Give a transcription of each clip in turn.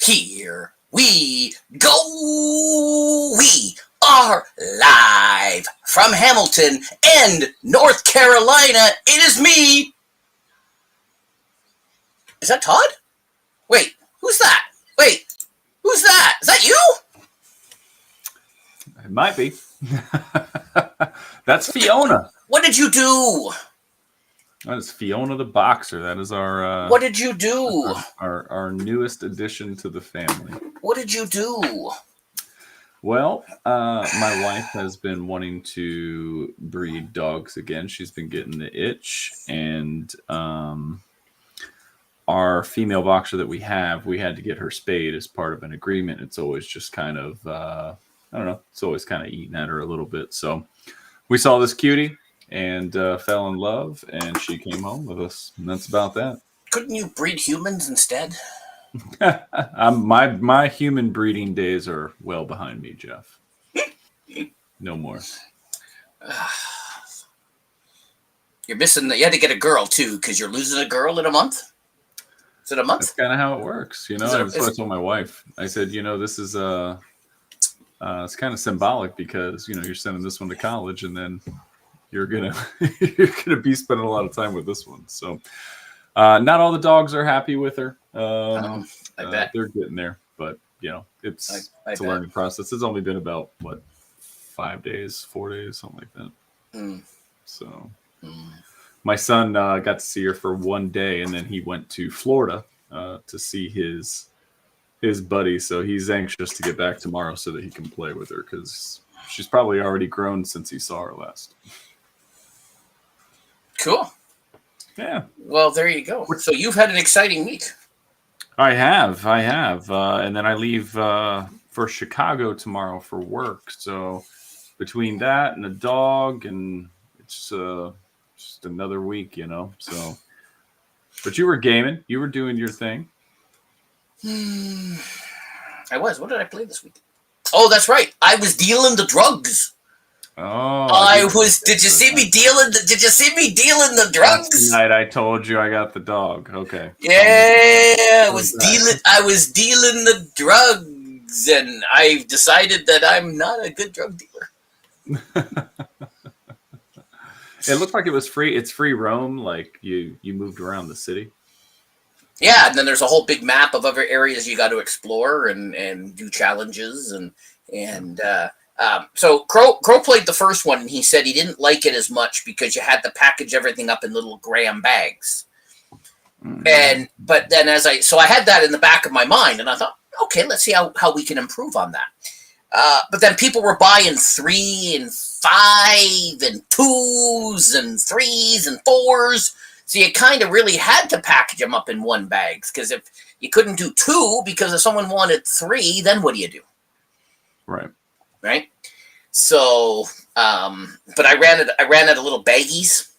Here we go. We are live from Hamilton and North Carolina. It is me. Is that Todd? Wait, who's that? Wait, who's that? Is that you? It might be. That's Fiona. What did you do? That is Fiona the Boxer. That is our. What did you do? Our newest addition to the family. What did you do? Well, my wife has been wanting to breed dogs again. She's been getting the itch, and our female boxer that we had to get her spayed as part of an agreement. It's always just kind of, I don't know, it's always kind of eating at her a little bit. So we saw this cutie and fell in love, and she came home with us, and that's about that. Couldn't you breed humans instead? My human breeding days are well behind me, Jeff. No more. You're missing you had to get a girl too, because you're losing a girl in a month. Is it a month? That's kind of how it works, you know. That's what I told my wife. I said, you know, this is it's kind of symbolic because you're sending this one to college, and then you're gonna be spending a lot of time with this one. So, not all the dogs are happy with her. I bet they're getting there, but it's a learning process. It's only been about 4 days, something like that. So. My son got to see her for one day, and then he went to Florida to see his buddy. So he's anxious to get back tomorrow so that he can play with her, because she's probably already grown since he saw her last. Cool. Yeah. Well, there you go. So you've had an exciting week. I have. And then I leave for Chicago tomorrow for work. So between that and the dog, and it's just another week, so. But you were gaming. You were doing your thing. I was. What did I play this week? Oh, that's right. I was dealing the drugs. Oh, Did you see me dealing? Did you see me dealing the drugs? Last night I told you I got the dog. Okay. Yeah, I was dealing the drugs, and I've decided that I'm not a good drug dealer. It looked like it was free. It's free roam. Like you moved around the city. Yeah, and then there's a whole big map of other areas you got to explore and do challenges so Crow played the first one, and he said he didn't like it as much because you had to package everything up in little graham bags. Mm-hmm. But then I had that in the back of my mind, and I thought, okay, let's see how we can improve on that. But then people were buying 3 and 5 and 2s and 3s and 4s. So you kind of really had to package them up in one bag, because if you couldn't do 2 because if someone wanted 3, then what do you do? Right. So, but I ran out of little baggies.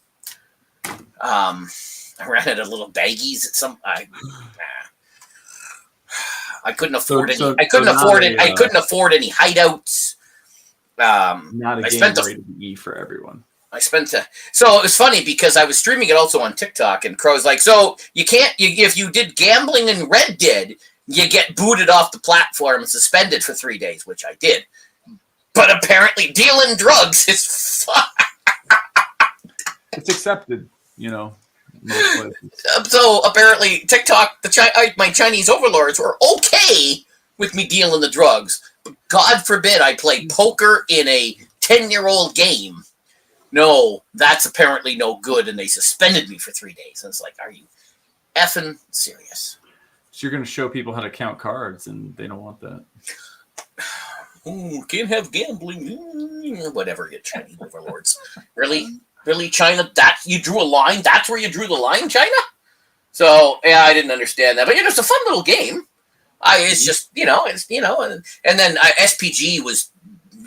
I couldn't afford any. I couldn't afford it. I couldn't afford any hideouts. Not a game rated E for everyone. So it was funny because I was streaming it also on TikTok, and Crow's like, so you can't. If you did gambling in Red Dead, you get booted off the platform and suspended for 3 days, which I did. But apparently, dealing drugs is fun. It's accepted, most places. So apparently, TikTok, my Chinese overlords were okay with me dealing the drugs. But God forbid I play poker in a 10-year-old game. No, that's apparently no good, and they suspended me for 3 days. And it's like, are you effing serious? So you're going to show people how to count cards, and they don't want that. Ooh, can't have gambling. Whatever, you Chinese overlords. Really, China? That you drew a line? That's where you drew the line, China? So yeah, I didn't understand that. But it's a fun little game. It's just and then SPG was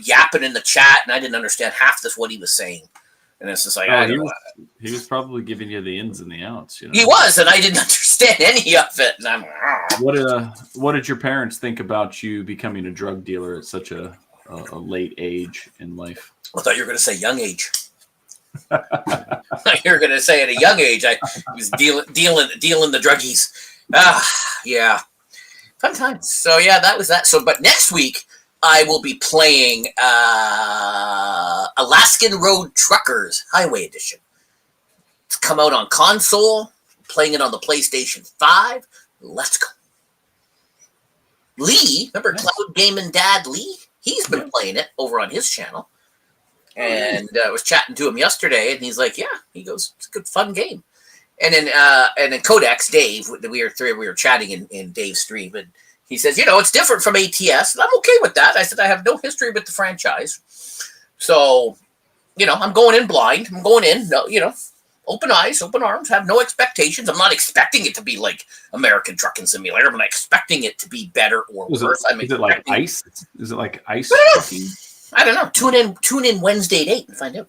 yapping in the chat, and I didn't understand half of what he was saying. And it's just like, he was probably giving you the ins and the outs. He was, and I didn't understand any of it. And I'm what did your parents think about you becoming a drug dealer at such a late age in life? I thought you were going to say young age. You're going to say at a young age I was dealing the druggies. Yeah. Fun times. So yeah, that was that. So, but next week I will be playing Alaskan Road Truckers Highway Edition. It's come out on console. Playing it on the PlayStation 5. Let's go. Lee, remember Cloud Gaming Dad Lee? He's been playing it over on his channel. And I was chatting to him yesterday, and he's like, "Yeah," he goes, "It's a good, fun game." And then Codex Dave, we were chatting in Dave's stream, and he says, "It's different from ATS," and I'm okay with that. I said, "I have no history with the franchise, so I'm going in blind. I'm going in, open eyes, open arms, have no expectations. I'm not expecting it to be like American Trucking Simulator. I'm not expecting it to be better or worse. Is it like ice? Is it like ice? I don't know. Tune in Wednesday at 8 and find out.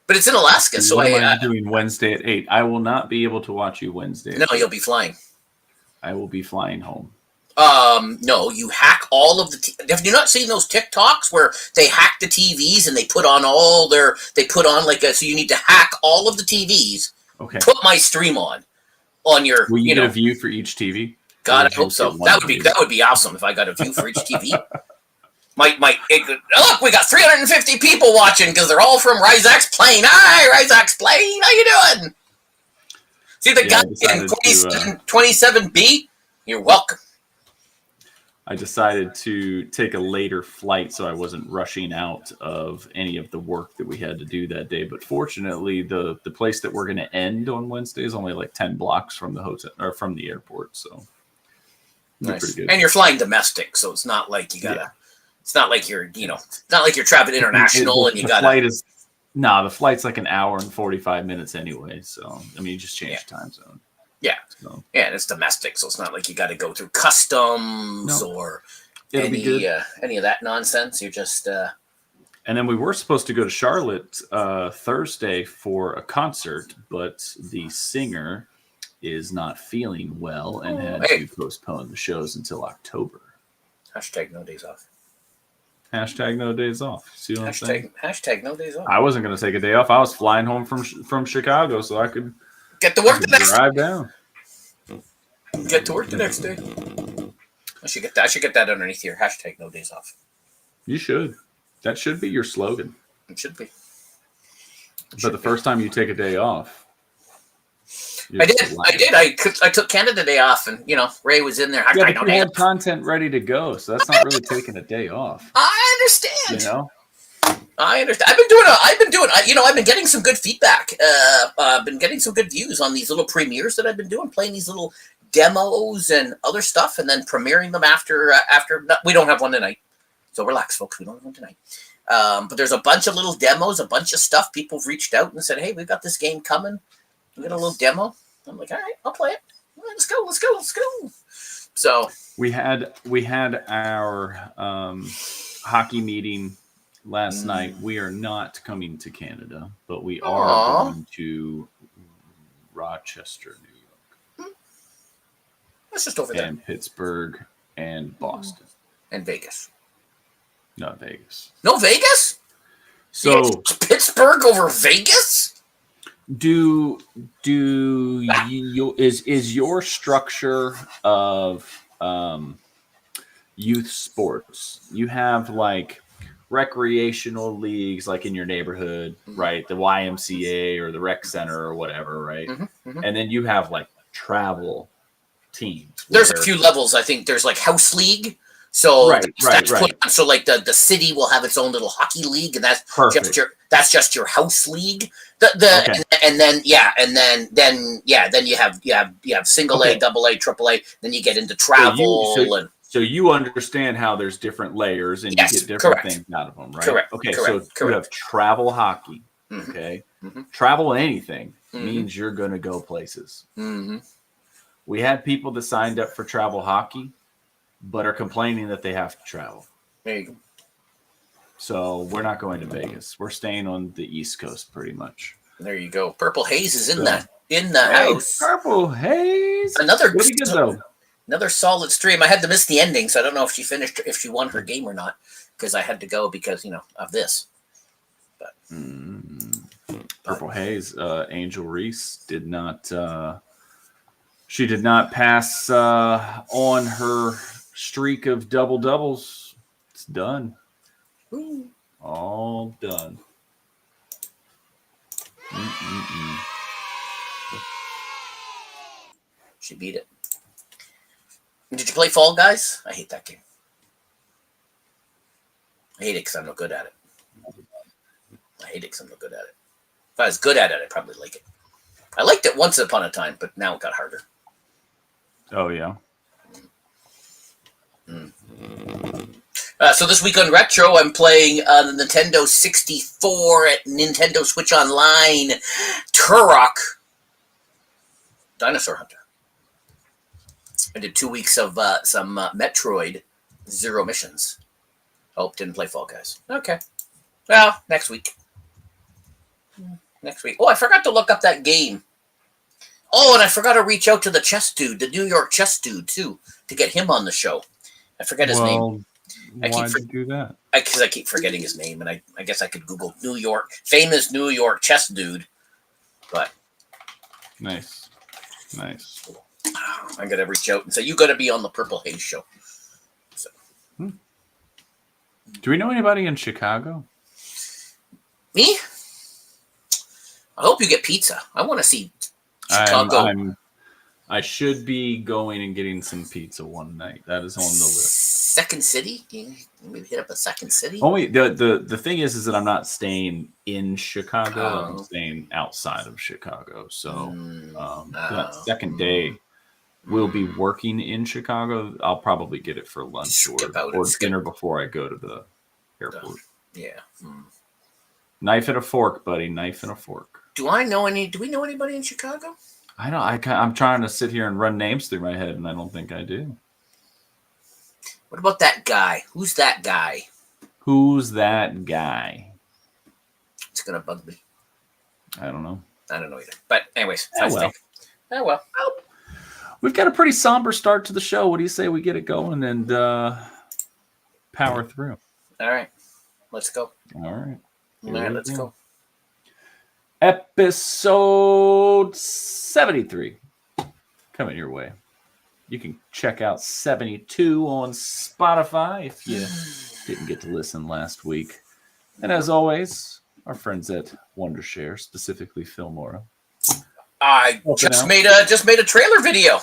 But it's in Alaska, so what am I doing Wednesday at 8? I will not be able to watch you Wednesday. No, you'll be flying. I will be flying home. No, you hack all of the. Have you not seen those TikToks where they hack the TVs and they put on so you need to hack all of the TVs. Okay. Put my stream on your. Will you get a view for each TV? God, I hope so. That would be awesome if I got a view for each TV. Look, we got 350 people watching because they're all from Ryzax Plane. Hi, Ryzax Plane. How you doing? See the guy in 27B? You're welcome. I decided to take a later flight so I wasn't rushing out of any of the work that we had to do that day. But fortunately, the place that we're going to end on Wednesday is only like 10 blocks from the hotel or from the airport. So nice. Pretty good. And you're flying domestic, so it's not like you gotta. Yeah. It's not like you're traveling international and you got. The flight's like an hour and 45 minutes anyway. So you just change the time zone. Yeah. So. Yeah, and it's domestic, so it's not like you got to go through customs or any of that nonsense. You're just. And then we were supposed to go to Charlotte Thursday for a concert, but the singer is not feeling well and had to postpone the shows until October. Hashtag no days off. Hashtag no days off. See what I'm saying? Hashtag no days off. I wasn't going to take a day off. I was flying home from Chicago so I could get to work the next drive down. Get to work the next day. I should get that underneath here. Hashtag no days off. You should. That should be your slogan. It should be. But the first time you take a day off. I did. I took Canada Day off, and Ray was in there. I had content ready to go, so that's not really taking a day off. I understand. I understand. I've been getting some good feedback. I've been getting some good views on these little premieres that I've been doing, playing these little demos and other stuff, and then premiering them after. We don't have one tonight, so relax, folks. We don't have one tonight. But there's a bunch of little demos, a bunch of stuff. People have reached out and said, "Hey, we've got this game coming. We got a little demo." I'm like, "All right, I'll play it. Let's go." So we had our hockey meeting last night. We are not coming to Canada, but we are going to Rochester, New York. That's just over there. And Pittsburgh and Boston. And Vegas. Not Vegas. No Vegas? So Pittsburgh over Vegas? Is your structure of youth sports? You have like recreational leagues like in your neighborhood, right? The YMCA or the rec center or whatever, right? And then you have like travel teams. There's a few levels. I think there's like house league. So right. So like the city will have its own little hockey league, and that's just your house league. And then you have single A, double A, triple A. Then you get into travel So you understand how there's different layers and you get different things out of them, right? Correct. Okay, so you have travel hockey. Okay, travel anything means you're going to go places. We had people that signed up for travel hockey, but are complaining that they have to travel. There you go. So we're not going to Vegas. We're staying on the East Coast pretty much. There you go. Purple Haze is in the house. Purple Haze. Another solid stream. I had to miss the ending, so I don't know if she won her game or not, because I had to go because of this. But Purple Haze, Angel Reese did not She did not pass on her streak of double-doubles. It's done. Ooh. All done. Mm-mm-mm. She beat it. Did you play Fall Guys? I hate that game. I hate it because I'm not good at it. If I was good at it, I'd probably like it. I liked it once upon a time, but now it got harder. Oh, yeah. So this week on Retro, I'm playing the Nintendo 64 at Nintendo Switch Online Turok Dinosaur Hunter. I did 2 weeks of some Metroid Zero Missions. Oh, didn't play Fall Guys. Okay. Well, next week. Oh, I forgot to look up that game. Oh, and I forgot to reach out to the chess dude, the New York chess dude, too, to get him on the show. I forget his name. Why'd you do that? Because I keep forgetting his name, and I guess I could Google famous New York chess dude. But nice. I got to reach out and say, you got to be on the Purple Haze show. So. Do we know anybody in Chicago? Me? I hope you get pizza. I want to see Chicago. I should be going and getting some pizza one night. That is on the list. Second City? Maybe hit up a Second City? Only the thing is that I'm not staying in Chicago. I'm staying outside of Chicago. So that second day we'll be working in Chicago. I'll probably get it for lunch or dinner before I go to the airport. Yeah. Knife and a fork, buddy. Knife and a fork. Do we know anybody in Chicago? I don't. I'm trying to sit here and run names through my head, and I don't think I do. What about that guy? Who's that guy? It's gonna bug me. I don't know. I don't know either. But anyways, well. We've got a pretty somber start to the show. What do you say we get it going and power through? All right, let's go. All right, let's go. Episode 73 coming your way. You can check out 72 on Spotify if you didn't get to listen last week. And as always, our friends at Wondershare, specifically Phil Mora. I just made a trailer video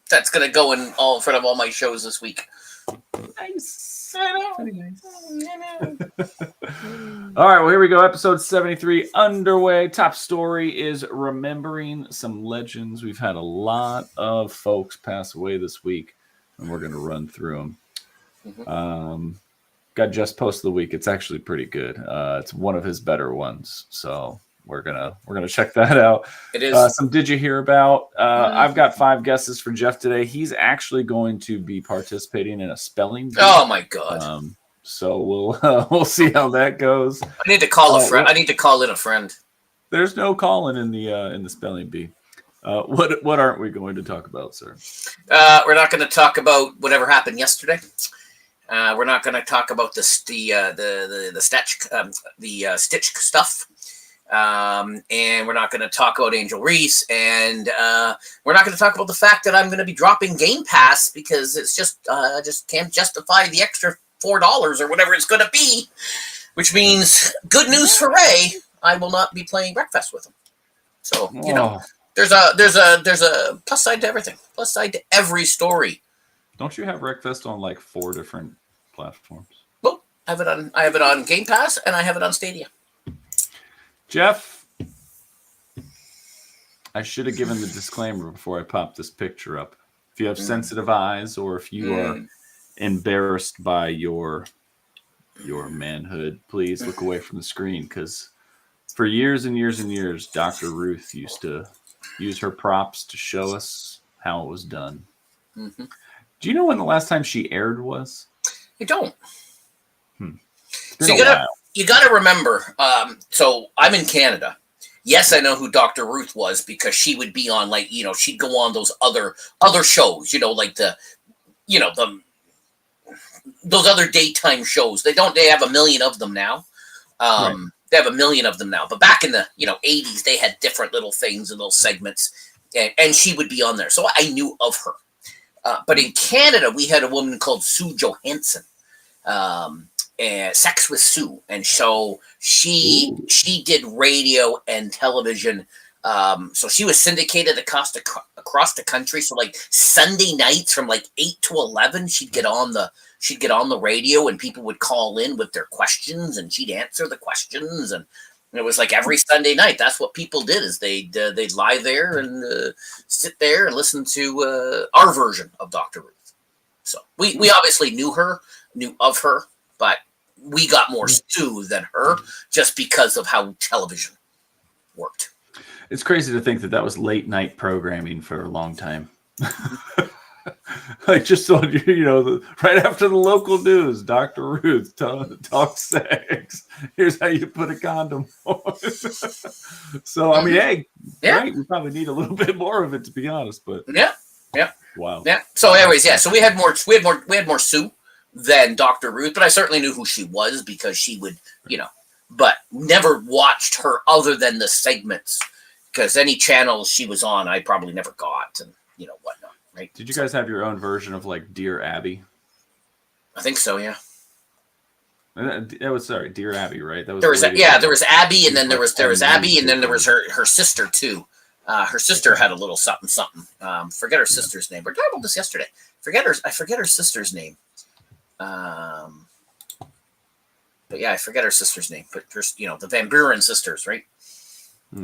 that's gonna go in front of all my shows this week. Nice. Pretty nice. All right, well, here we go. Episode 73 underway. Top story is remembering some legends. We've had a lot of folks pass away this week, and we're going to run through them. Got Just Post of the Week. It's actually pretty good. It's one of his better ones, so we're gonna check that out. It is. Some Did You Hear About? I've got 5 guesses for Jeff today. He's actually going to be participating in a spelling bee. Oh my god! So we'll see how that goes. I need to call a friend. I need to call in a friend. There's no calling in the spelling bee. What aren't we going to talk about, sir? We're not going to talk about whatever happened yesterday. We're not going to talk about the Stitch stuff. And we're not going to talk about Angel Reese, and we're not going to talk about the fact that I'm going to be dropping Game Pass because it's just I just can't justify the extra $4 or whatever it's going to be, which means good news for Ray. I will not be playing Breakfast with him. So there's a plus side to everything. Plus side to every story. Don't you have Breakfast on like 4 different platforms? Well, I have it on Game Pass and I have it on Stadia. Jeff, I should have given the disclaimer before I popped this picture up. If you have sensitive eyes or if you are embarrassed by your manhood, please look away from the screen, because for years and years and years, Dr. Ruth used to use her props to show us how it was done. Mm-hmm. Do you know when the last time she aired was? I don't. It's been you got to remember, so I'm in Canada. Yes, I know who Dr. Ruth was because she would be on, like, she'd go on those other shows, like those other daytime shows. They have a million of them now. Right. They have a million of them now. But back in the, 80s, they had different little things and little segments. and she would be on there. So I knew of her. But in Canada, we had a woman called Sue Johansson, and Sex with Sue. And so she did radio and television. So she was syndicated across the country. So like Sunday nights from like 8 to 11, she'd get on the radio and people would call in with their questions and she'd answer the questions. And it was like every Sunday night. That's what people did, is they'd lie there and sit there and listen to our version of Dr. Ruth. So we obviously knew of her, but we got more Sue than her just because of how television worked. It's crazy to think that was late night programming for a long time. Like just on, right after the local news, Dr. Ruth talks sex. Here's how you put a condom on. So I mean, hey, right, we probably need a little bit more of it, to be honest. But yeah, wow, yeah. So, anyways, yeah. So we had more Sue than Dr. Ruth, but I certainly knew who she was because she would, but never watched her other than the segments, because any channels she was on, I probably never got, and whatnot. Right. Did you guys have your own version of like Dear Abby? I think so, yeah. That was Dear Abby, right? That was there was Abby, and then there was Abby, and then there was her sister too. Her sister had a little something. Forget her sister's name. We talked about this yesterday. I forget her sister's name. But yeah, I forget her sister's name. But the Van Buren sisters, right?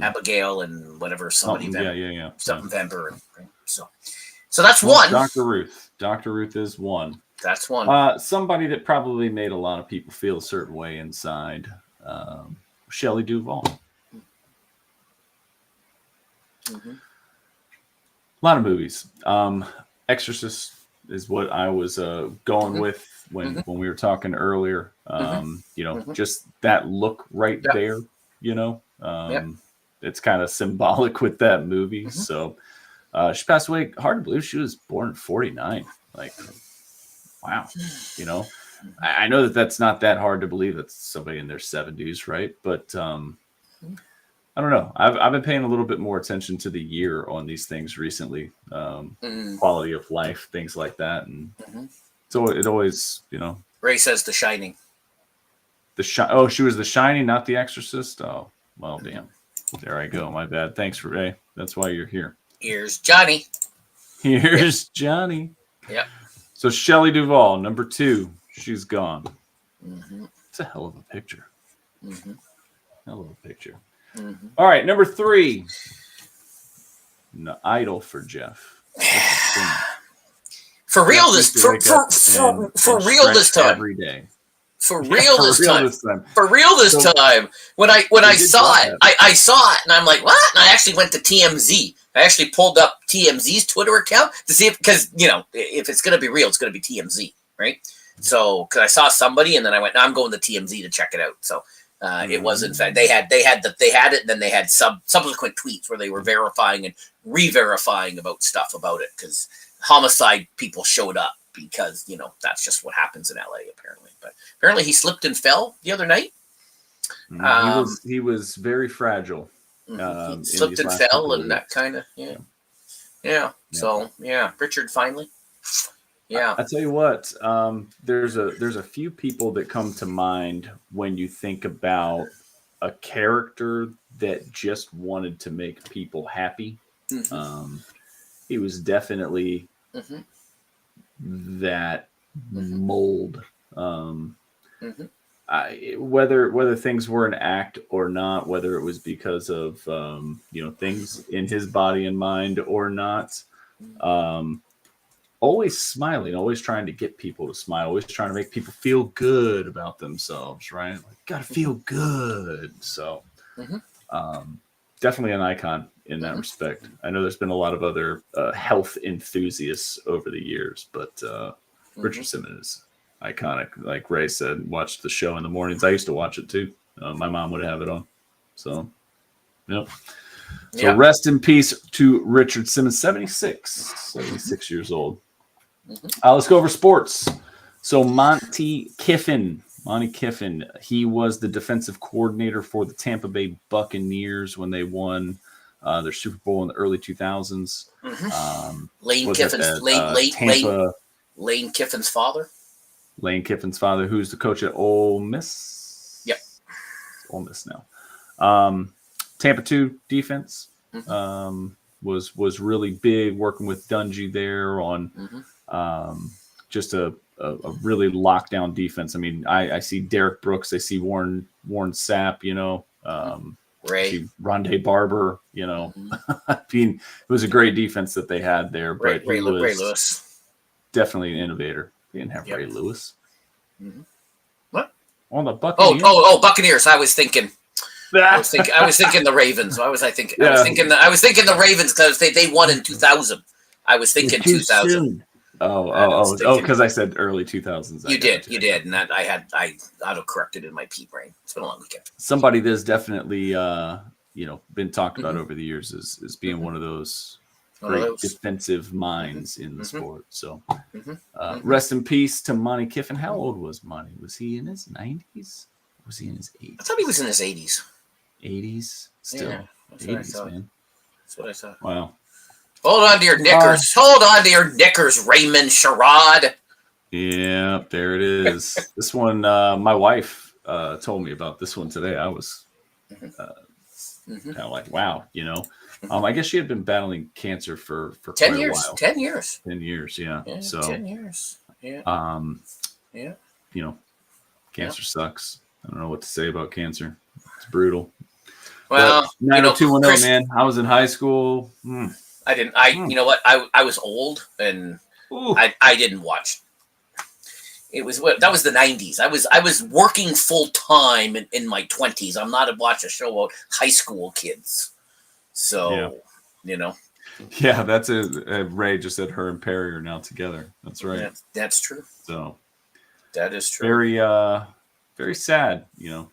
Abigail and whatever somebody. Something Van Buren, right? So that's one. Dr. Ruth. Dr. Ruth is one. That's one. Somebody that probably made a lot of people feel a certain way inside. Shelley Duvall. Mm-hmm. A lot of movies. Exorcist is what I was going with when we were talking earlier. Just that look right there. It's kind of symbolic with that movie. So. She passed away. Hard to believe she was born in 49. Like, wow. I know that's not that hard to believe. That's somebody in their 70s, right? But I don't know. I've been paying a little bit more attention to the year on these things recently. Quality of life, things like that, and so it always, Ray says The Shining. She was The Shining, not The Exorcist. Oh, well, damn. There I go. My bad. Thanks, Ray. That's why you're here. Here's Johnny. Johnny. Yep. So Shelley Duvall, number 2, she's gone. It's a hell of a picture. Hell of a picture. All right, number 3. An idol for Jeff. For real this for real this time. Every day. For real this time. When I saw it, I saw it and I'm like, what? And I actually went to TMZ. I actually pulled up TMZ's Twitter account to see because if it's gonna be real, it's gonna be TMZ, right? So because I saw somebody and then I went, no, I'm going to TMZ to check it out. So it was in fact they had it, and then they had subsequent tweets where they were verifying and re-verifying about stuff about it because homicide people showed up because that's just what happens in LA apparently. But apparently he slipped and fell the other night. He was very fragile. He slipped and fell and that kind of So Richard finally. Yeah, I tell you what, there's a few people that come to mind when you think about a character that just wanted to make people happy. He was definitely that mold. Whether things were an act or not, whether it was because of things in his body and mind or not, always smiling, always trying to get people to smile, always trying to make people feel good about themselves, right? Like, gotta feel good. So definitely an icon in that respect. I know there's been a lot of other health enthusiasts over the years, but Richard Simmons is iconic. Like Ray said, watched the show in the mornings. I used to watch it too. My mom would have it on. So, So rest in peace to Richard Simmons, 76 years old. Let's go over sports. So Monty Kiffin, he was the defensive coordinator for the Tampa Bay Buccaneers when they won their Super Bowl in the early 2000s. Lane Kiffin's Tampa. Lane Kiffin's father. Lane Kiffin's father, who's the coach at Ole Miss. Yep. Ole Miss now. Tampa 2 defense was really big, working with Dungy there on just a really lockdown defense. I mean, I see Derek Brooks, I see Warren Sapp, Ray. see Rondé Barber, I mean, it was a great defense that they had there, but Ray Lewis. Definitely an innovator. They didn't have Ray Lewis. What? On the Buccaneers. Oh, Buccaneers. I was thinking the Ravens. Why was I thinking? Yeah. I was thinking the Ravens because they won in 2000. I was thinking 2000. Oh, because I said early 2000s. You did, and that I auto-corrected in my pea brain. It's been a long weekend. Somebody that's definitely been talked about over the years is being one of those great defensive minds in the sport. So rest in peace to Monty Kiffin. How old was Monty? Was he in his 90s? Was he in his 80s? I thought he was in his 80s. 80s? Still. Yeah, that's 80s, man. That's what I thought. Wow. Hold on to your knickers. Hold on to your knickers, Raymond Sherrod. Yeah, there it is. This one, my wife told me about this one today. I was kind of like, wow, I guess she had been battling cancer for 10 years. Quite a while. 10 years. 10 years, yeah. So 10 years. Yeah. Cancer sucks. I don't know what to say about cancer. It's brutal. Well, 90210, man. I was in high school. I didn't. You know what? I was old and I didn't watch. That was the 90s. I was working full time in my 20s. I'm not to watch a show about high school kids. So, Yeah, that's Ray just said her and Perry are now together. That's right. That's true. So that is true. Very very sad,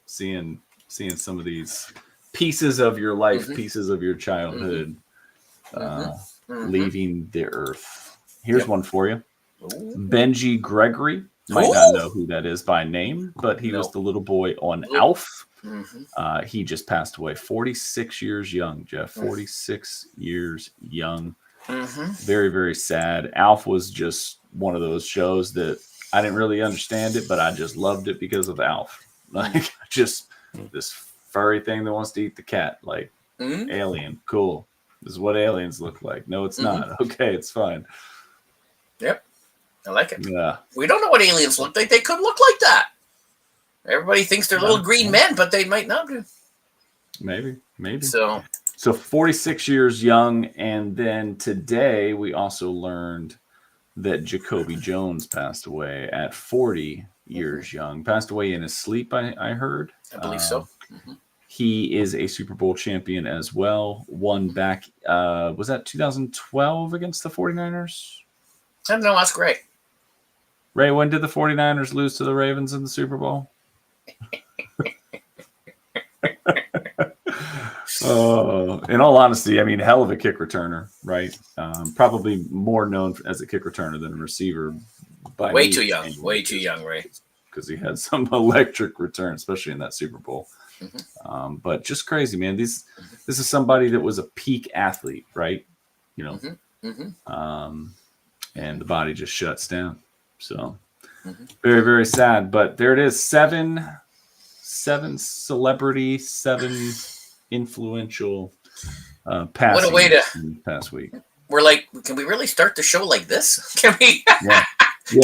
seeing some of these pieces of your life, pieces of your childhood leaving the earth. Here's one for you. Ooh. Benji Gregory. Might not know who that is by name, but he was the little boy on Alf. He just passed away, 46 years young, Jeff. 46 years young. Very, very sad. Alf was just one of those shows that I didn't really understand it, but I just loved it because of Alf. Like, just this furry thing that wants to eat the cat. Like, alien, cool. This is what aliens look like. No, it's not. Okay, it's fine. Yep. I like it. Yeah. We don't know what aliens look like. They could look like that. Everybody thinks they're little green men, but they might not be. Maybe. So 46 years young, and then today we also learned that Jacoby Jones passed away at 40 years young. Passed away in his sleep, I heard. I believe so. He is a Super Bowl champion as well. Won back, was that 2012 against the 49ers? I don't know. That's great. Ray, when did the 49ers lose to the Ravens in the Super Bowl? In all honesty, I mean, hell of a kick returner, right? Probably more known as a kick returner than a receiver. Way too young, Ray. Because he had some electric return, especially in that Super Bowl. But just crazy, man. This is somebody that was a peak athlete, right? And the body just shuts down. So very, very sad. But there it is. Seven celebrity, 7 influential passing. What a way to past week. We're like, can we really start the show like this? Can we? Yeah. We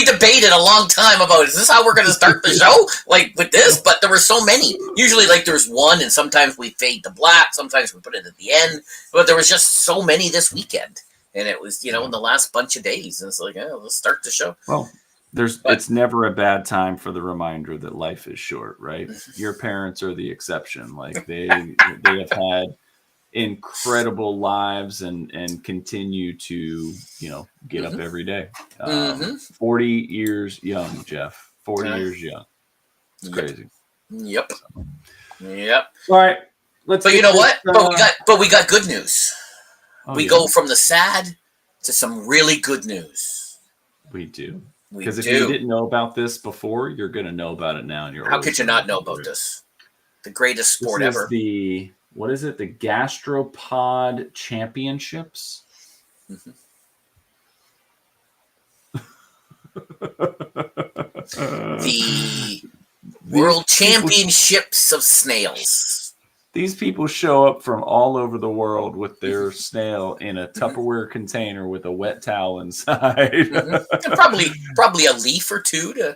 debated a long time about, is this how we're going to start the show? Like with this, but there were so many. Usually, like there's one, and sometimes we fade to black. Sometimes we put it at the end. But there was just so many this weekend, and it was in the last bunch of days. And it's like, let's start the show. Well, it's never a bad time for the reminder that life is short, right? Your parents are the exception. Like they have had incredible lives and continue to get up every day. 40 years young, Jeff. 40 years young. It's crazy. Yep. All right. But you know what? But we got good news. We go from the sad to some really good news. We do. Because if you didn't know about this before, you're going to know about it now. How could you not know about this? The greatest sport ever. what is it? The Gastropod Championships. Mm-hmm. The World Championships of Snails. These people show up from all over the world with their snail in a Tupperware container with a wet towel inside. And probably a leaf or two to,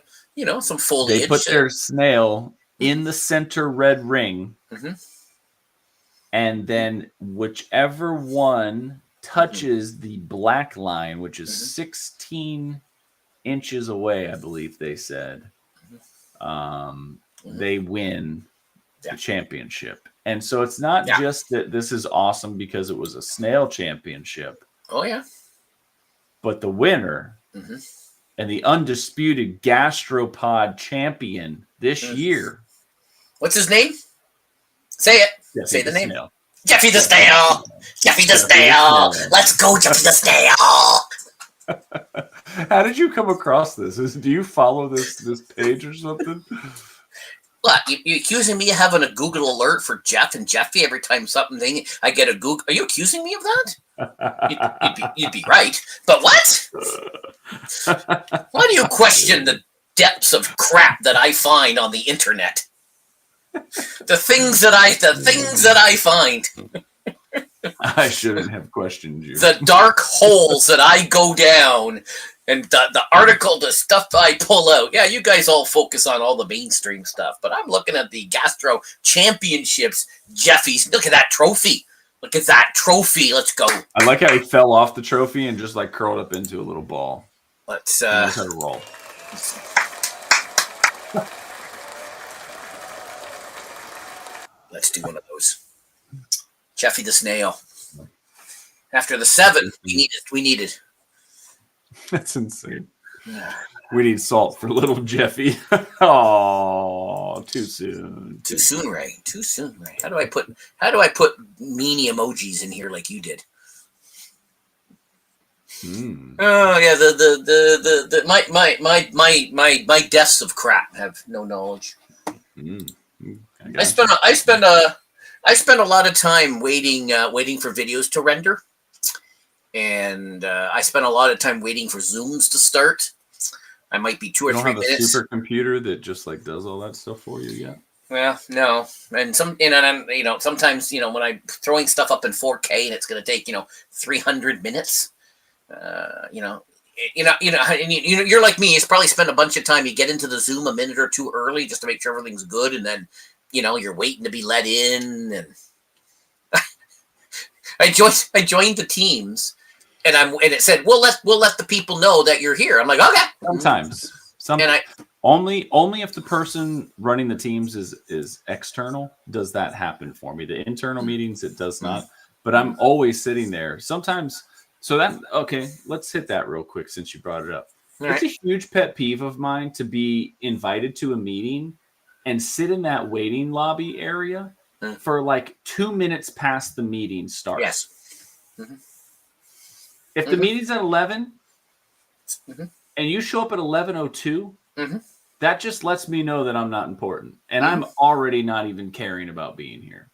some foliage. They put their snail in the center red ring, and then whichever one touches the black line, which is 16 inches away, I believe they said, they win the championship. And so it's not just that this is awesome because it was a snail championship. Oh, yeah. But the winner and the undisputed gastropod champion this year. What's his name? Say it. Jeffy Say the name. Snail. Jeffy the Snail. Jeffy the Snail. Let's go, Jeffy the Snail. How did you come across this? Do you follow this page or something? What? You accusing me of having a Google alert for Jeff and Jeffy every time something I get a Google? Are you accusing me of that? You'd be right. But what? Why do you question the depths of crap that I find on the internet? The things that I find. I shouldn't have questioned you. The dark holes that I go down, and the article, the stuff I pull out. Yeah, you guys all focus on all the mainstream stuff, but I'm looking at the Gastro Championships. Jeffy's, look at that trophy. Look at that trophy. Let's go. I like how he fell off the trophy and just like curled up into a little ball. Let's try to roll. Let's do one of those. Jeffy the Snail. After the 7, we needed. That's insane. We need salt for little Jeffy. Oh, too soon. Too soon, Ray. Too soon, Ray. How do I put meanie emojis in here like you did? Oh yeah, the my deaths of crap have no knowledge. I spent a lot of time waiting for videos to render, and I spent a lot of time waiting for Zooms to start. I might be 2 or 3 minutes. You don't have a supercomputer that just like does all that stuff for you yet? Well, no, and sometimes when I'm throwing stuff up in 4K and it's going to take 300 minutes. You're like me. You probably spend a bunch of time. You get into the Zoom a minute or two early just to make sure everything's good, and then you're waiting to be let in. And I joined the Teams, and it said we'll let the people know that you're here. I'm like, okay. Sometimes, only if the person running the Teams is external does that happen for me. The internal meetings it does not. But I'm always sitting there. Sometimes. So let's hit that real quick since you brought it up. It's a huge pet peeve of mine to be invited to a meeting and sit in that waiting lobby area for like 2 minutes past the meeting starts. Yes. If the meeting's at 11 and you show up at 11:02, that just lets me know that I'm not important. And I'm already not even caring about being here.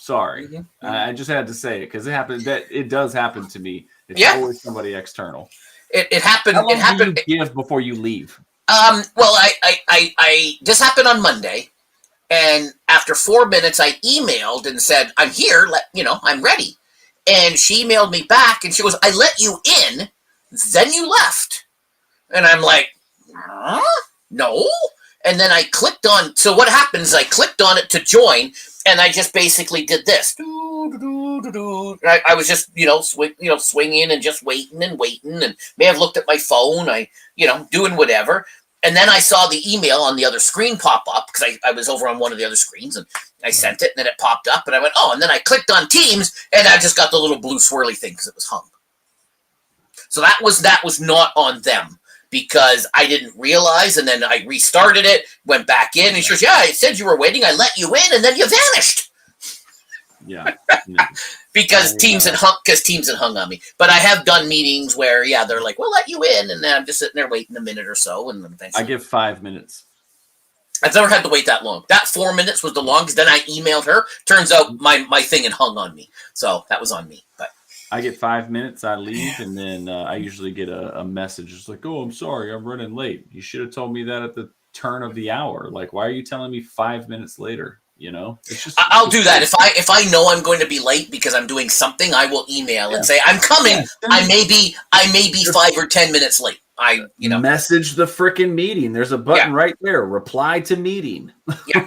Sorry, I just had to say it because it happened. It does happen to me. It's always somebody external. It happened. How long do you give before you leave? Well, I this happened on Monday, and after 4 minutes, I emailed and said, "I'm here. I'm ready." And she emailed me back, and she goes, "I let you in, then you left." And I'm like, "No." And then I clicked on. So what happens? I clicked on it to join. And I just basically did this. I was just, swinging and just waiting and may have looked at my phone. Doing whatever. And then I saw the email on the other screen pop up because I was over on one of the other screens and I sent it and then it popped up and I went, oh, and then I clicked on Teams and I just got the little blue swirly thing because it was hung. So that was not on them. Because I didn't realize, and then I restarted it, went back in, and she goes, "Yeah, it said you were waiting. I let you in, and then you vanished." Yeah, because Teams had hung on me. But I have done meetings where, they're like, "We'll let you in," and then I'm just sitting there waiting a minute or so, and then eventually I give 5 minutes. I've never had to wait that long. That 4 minutes was the longest. Then I emailed her. Turns out my thing had hung on me. So that was on me. But I get 5 minutes, I leave, and then I usually get a message. It's like, oh, I'm sorry, I'm running late. You should have told me that at the turn of the hour. Like, why are you telling me 5 minutes later? You know, it's just. I'll do that if I know I'm going to be late because I'm doing something. I will email and say I'm coming. Yeah. I may be 5 or 10 minutes late. Message the frickin' meeting. There's a button right there. Reply to meeting. Yeah.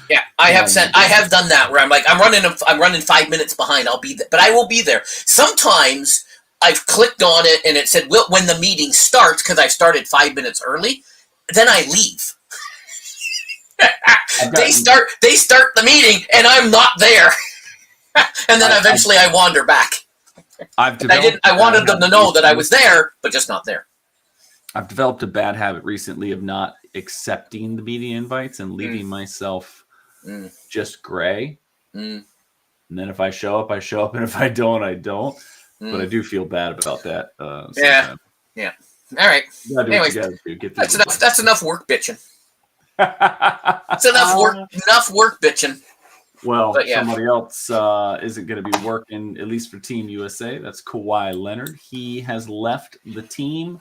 Yeah, I have done that where I'm like, I'm running 5 minutes behind. I'll be there, but I will be there. Sometimes I've clicked on it and it said, well, when the meeting starts, because I started 5 minutes early, then I leave. They start the meeting and I'm not there. And then eventually I wander back. I wanted them to know that I was there, but just not there. I've developed a bad habit recently of not accepting the meeting invites and leaving myself just gray. And then if I show up, I show up. And if I don't, I don't. But I do feel bad about that. Yeah. All right. Anyways, that's enough work bitching. That's enough work bitching. Well, somebody else isn't going to be working, at least for Team USA. That's Kawhi Leonard. He has left the team.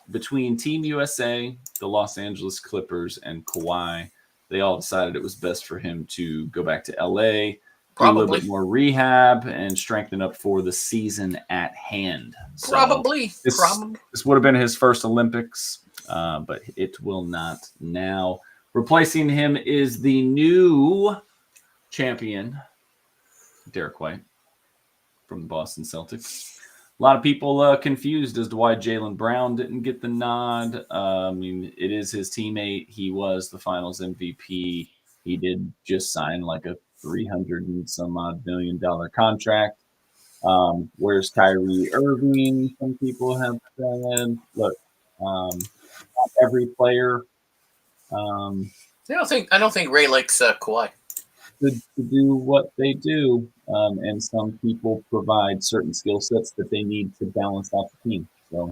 Between Team USA, the Los Angeles Clippers, and Kawhi, they all decided it was best for him to go back to LA, do a little bit more rehab, and strengthen up for the season at hand. Probably. This would have been his first Olympics, but it will not now. Replacing him is the new champion, Derek White, from the Boston Celtics. A lot of people confused as to why Jaylen Brown didn't get the nod. I mean, it is his teammate. He was the Finals MVP. He did just sign like a $300 and some odd million contract. Where's Kyrie Irving? Some people have said, look, not every player. I don't think Ray likes Kawhi. To do what they do, and some people provide certain skill sets that they need to balance out the team. So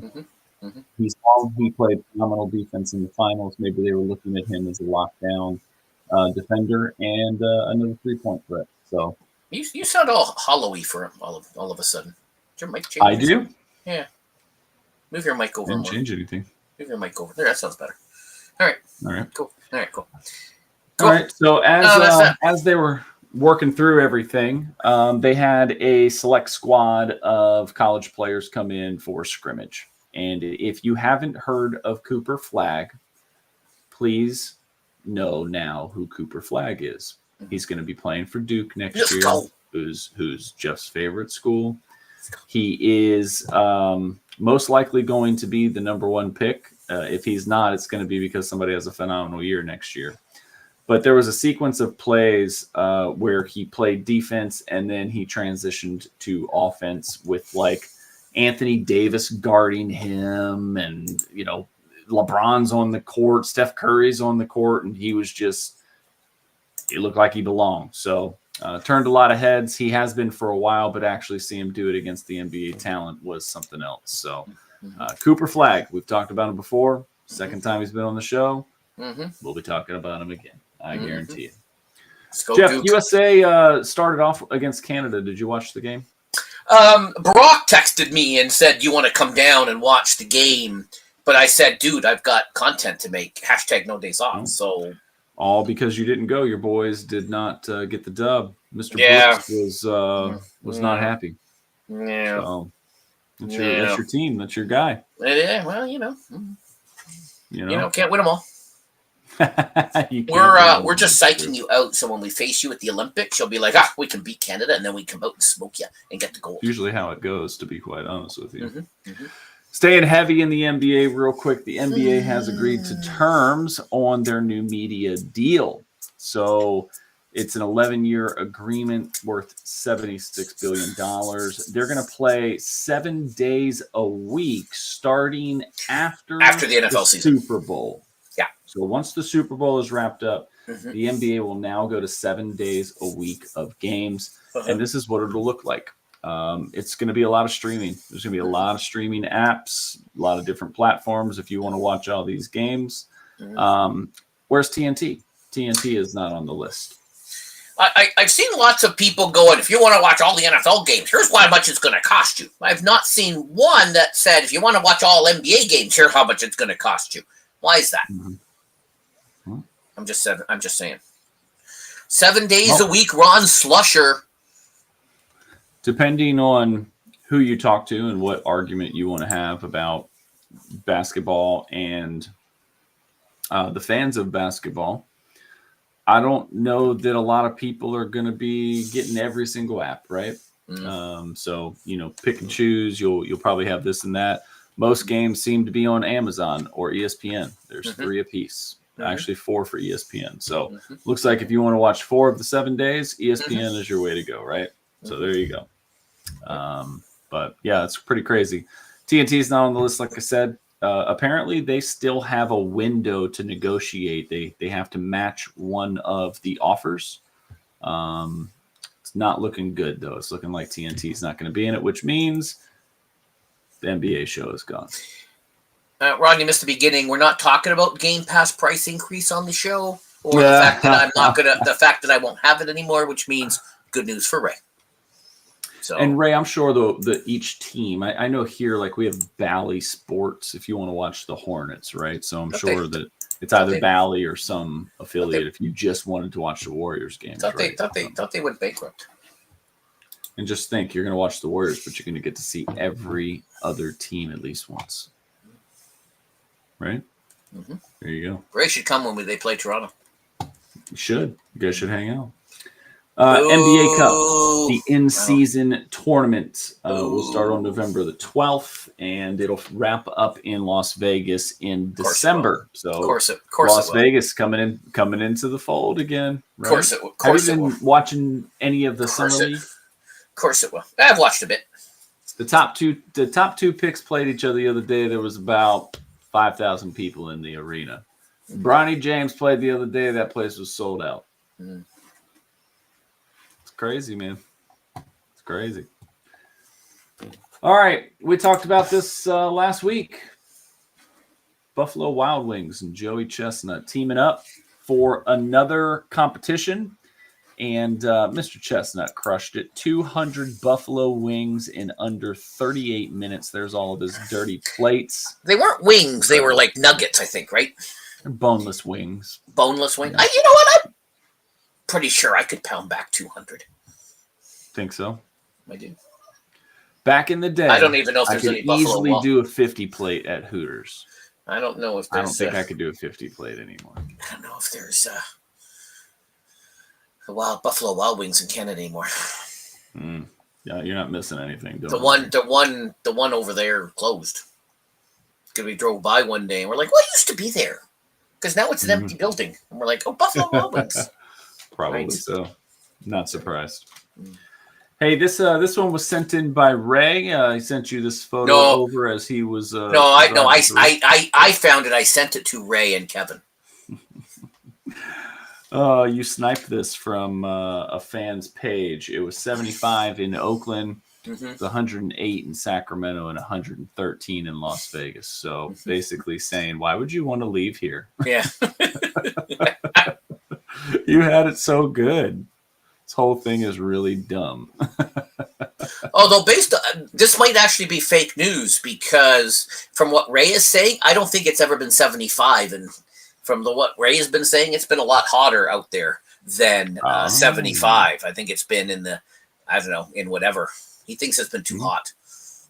he's long. He played phenomenal defense in the finals. Maybe they were looking at him as a lockdown defender and another 3-point threat. So you sound all hollow-y for him all of a sudden. Did your mic change? I do. Yeah. Move your mic over. Didn't change anything. Move your mic over there. That sounds better. All right. Cool. All right. Cool. All right. So as they were working through everything, they had a select squad of college players come in for scrimmage. And if you haven't heard of Cooper Flagg, please know now who Cooper Flagg is. He's going to be playing for Duke next year, who's Jeff's favorite school. He is most likely going to be the number one pick. If he's not, it's going to be because somebody has a phenomenal year next year. But there was a sequence of plays where he played defense and then he transitioned to offense with like Anthony Davis guarding him, and LeBron's on the court, Steph Curry's on the court, and he looked like he belonged. So turned a lot of heads. He has been for a while, but actually see him do it against the NBA talent was something else. So Cooper Flagg, we've talked about him before. Second time he's been on the show. We'll be talking about him again. I guarantee it. Jeff, Duke. USA started off against Canada. Did you watch the game? Barack texted me and said, you want to come down and watch the game? But I said, dude, I've got content to make. # no days off. So all because you didn't go. Your boys did not get the dub. Mr. Brooks was not happy. Yeah. So that's your team. That's your guy. Yeah. Well, can't win them all. We're just psyching you out, so when we face you at the Olympics, you'll be like, we can beat Canada, and then we come out and smoke you and get the gold. Usually how it goes, to be quite honest with you. Staying heavy in the NBA real quick, the NBA has agreed to terms on their new media deal. So it's an 11-year agreement worth $76 billion. They're going to play 7 days a week starting after the NFL season. Super Bowl. Yeah. So once the Super Bowl is wrapped up, the NBA will now go to 7 days a week of games. And this is what it'll look like. It's going to be a lot of streaming. There's going to be a lot of streaming apps, a lot of different platforms if you want to watch all these games. Where's TNT? TNT is not on the list. I've seen lots of people going, if you want to watch all the NFL games, here's how much it's going to cost you. I've not seen one that said, if you want to watch all NBA games, here's how much it's going to cost you. Why is that? Mm-hmm. I'm just saying. 7 days a week, Ron Slusher. Depending on who you talk to and what argument you want to have about basketball and the fans of basketball, I don't know that a lot of people are going to be getting every single app, right? So, pick and choose. You'll probably have this and that. Most games seem to be on Amazon or ESPN. There's 3 apiece, actually 4 for ESPN. So looks like if you want to watch 4 of the 7 days, ESPN is your way to go, right? So there you go. But yeah, it's pretty crazy. TNT is not on the list, like I said. Apparently, they still have a window to negotiate. They have to match one of the offers. It's not looking good, though. It's looking like TNT is not going to be in it, which means the NBA show is gone. Ron, you missed the beginning. We're not talking about Game Pass price increase on the show, or the fact that the fact that I won't have it anymore, which means good news for Ray. So. And Ray, I'm sure the each team, I know here, like we have Bally Sports if you want to watch the Hornets, right? So I'm sure that it's either Bally or some affiliate if you just wanted to watch the Warriors games. Thought they went bankrupt. And just think, you're going to watch the Warriors, but you're going to get to see every other team at least once, right? Mm-hmm. There you go. Ray should come when they play Toronto. You should. You guys should hang out. NBA Cup, the in-season tournament will start on November the 12th, and it'll wrap up in Las Vegas in December. So, of course Las Vegas coming into the fold again. Right? Of course it will. Have you been watching any of the Summer League? Of course it will. I've watched a bit. The top two picks played each other the other day. There was about 5,000 people in the arena. Bronny James played the other day. That place was sold out. Mm. Crazy, man. It's crazy. All right. We talked about this last week. Buffalo Wild Wings and Joey Chestnut teaming up for another competition. And Mr. Chestnut crushed it. 200 Buffalo wings in under 38 minutes. There's all of his dirty plates. They weren't wings. They were like nuggets, I think, right? They're boneless wings. Boneless wings. Yeah. You know what? I'm pretty sure I could pound back 200. Think so? I do. Back in the day, I don't even know if there's any Buffalo. I could easily do a 50 plate at Hooters. I don't know if there's. I don't think I could do a 50 plate anymore. I don't know if there's Buffalo Wild Wings in Canada anymore. Yeah, you're not missing anything. The one over there closed. Because we drove by one day and we're like, what used to be there? Because now it's an empty building, and we're like, oh, Buffalo Wild Wings. Probably so. Not surprised. Hey, this one was sent in by Ray. He sent you this photo over as he was. I found it. I sent it to Ray and Kevin. You sniped this from a fan's page. It was 75 in Oakland, it was 108 in Sacramento, and 113 in Las Vegas. So basically saying, why would you want to leave here? Yeah. You had it so good. This whole thing is really dumb. Although this might actually be fake news, because from what Ray is saying, I don't think it's ever been 75, and from what Ray has been saying, it's been a lot hotter out there than 75. I think it's been in the, I don't know, in whatever. He thinks it's been too hot.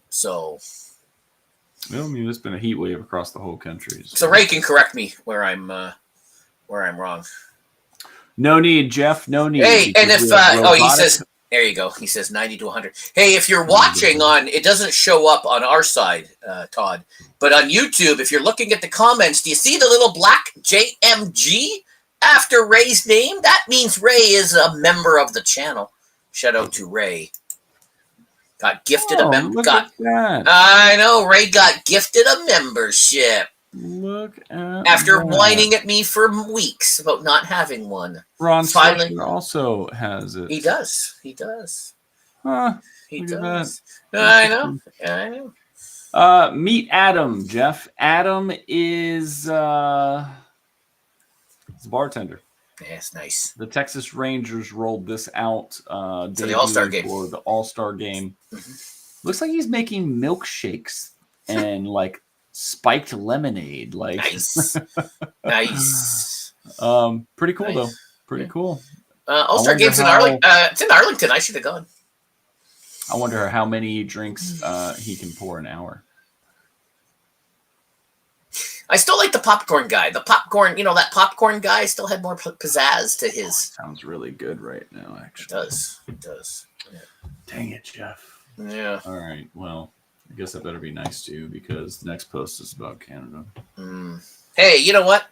So, well, I mean, it's been a heat wave across the whole country. So Ray can correct me where I'm wrong. No need, Jeff. No need. Hey, and if he says, there you go. He says 90 to 100. Hey, if you're watching on, it doesn't show up on our side, Todd, but on YouTube, if you're looking at the comments, do you see the little black JMG after Ray's name? That means Ray is a member of the channel. Shout out to Ray. Got gifted a membership. I know, Ray got gifted a membership. Look at after whining at me for weeks about not having one. Ron finally also has it. He does. Huh. He does. I know. Meet Adam, Jeff. Adam is It's a bartender. Yes, nice. The Texas Rangers rolled this out to the All-Star game. For the All-Star game. Mm-hmm. Looks like he's making milkshakes and like spiked lemonade. Like nice. Nice. Pretty cool though. Pretty cool. All-Star game's in Arlington. It's in Arlington. I should have gone. I wonder how many drinks he can pour an hour. I still like the popcorn guy. The popcorn, that popcorn guy still had more pizzazz to his. Sounds really good right now, actually. It does. Yeah. Dang it, Jeff. Yeah. All right. Well, I guess I better be nice to you because the next post is about Canada. Hey, you know what?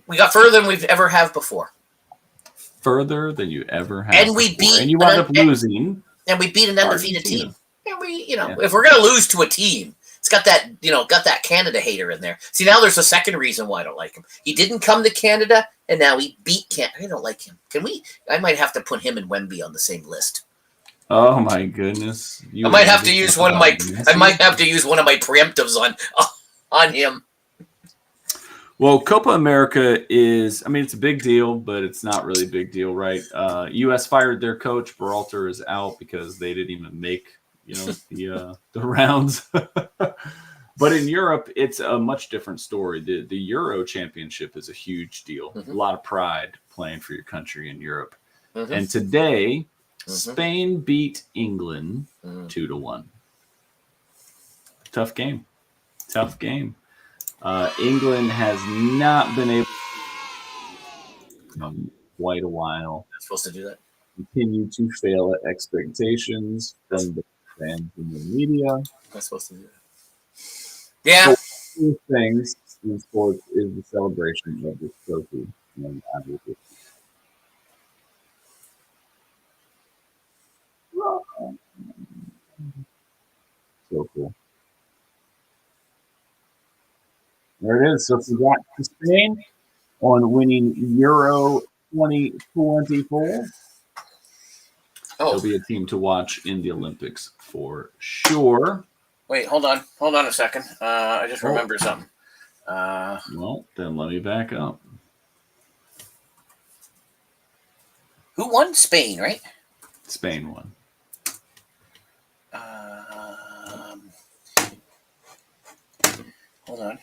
We got further than we've ever have before. Further than you ever have. And we beat. And you wound up losing. And we beat an undefeated team. And we, if we're gonna lose to a team, it's got that Canada hater in there. See, now there's a second reason why I don't like him. He didn't come to Canada, and now he beat Canada. I don't like him. I might have to put him and Wemby on the same list. Oh my goodness! I might have to use one of my preemptives on him. Well, Copa America is, it's a big deal, but it's not really a big deal, right? U.S. fired their coach. Berhalter is out because they didn't even make the rounds. But in Europe, it's a much different story. The Euro Championship is a huge deal. A lot of pride playing for your country in Europe. And today, Spain beat England 2-1. Tough game. England has not been able in quite a while. Not supposed to do that. Continue to fail at expectations from the fans and the media. Not supposed to do that. Yeah. So, two things in sports is the celebration of this trophy. So cool. There it is. So congrats to Spain on winning Euro 2024. There'll be a team to watch in the Olympics for sure. Wait, hold on a second. I just remembered something. Well, then let me back up. Who won? Spain, right? Spain won. Hold on.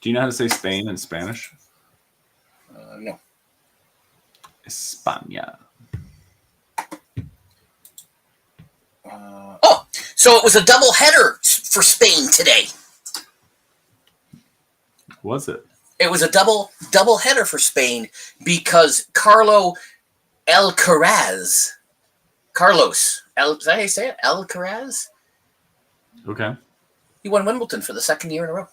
Do you know how to say Spain in Spanish? No. España. So it was a double header for Spain today. Was it? It was a double header for Spain because Carlos Alcaraz. Is that how you say it? Alcaraz? Okay. He won Wimbledon for the second year in a row.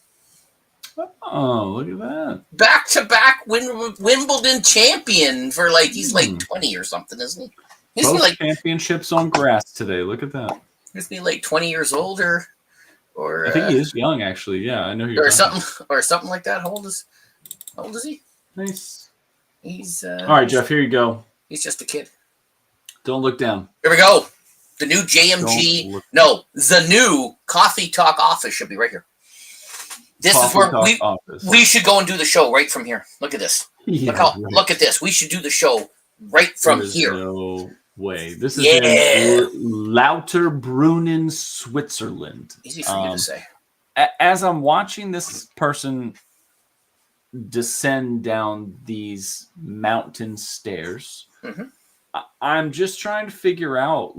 Oh, look at that. Back-to-back Wimbledon champion for he's 20 or something, isn't he? Both championships on grass today. Look at that. Isn't he 20 years old or I think he is young, actually. Yeah, I know or something like that. How old is he? Nice. He's all right, Jeff. Here you go. He's just a kid. Don't look down. Here we go. The new JMG. The new Coffee Talk office should be right here. This is where we should go and do the show right from here. Look at this. Yeah, look at this. We should do the show right from here. No way. This is in Lauterbrunnen, Switzerland. Easy for you to say. As I'm watching this person descend down these mountain stairs, I'm just trying to figure out,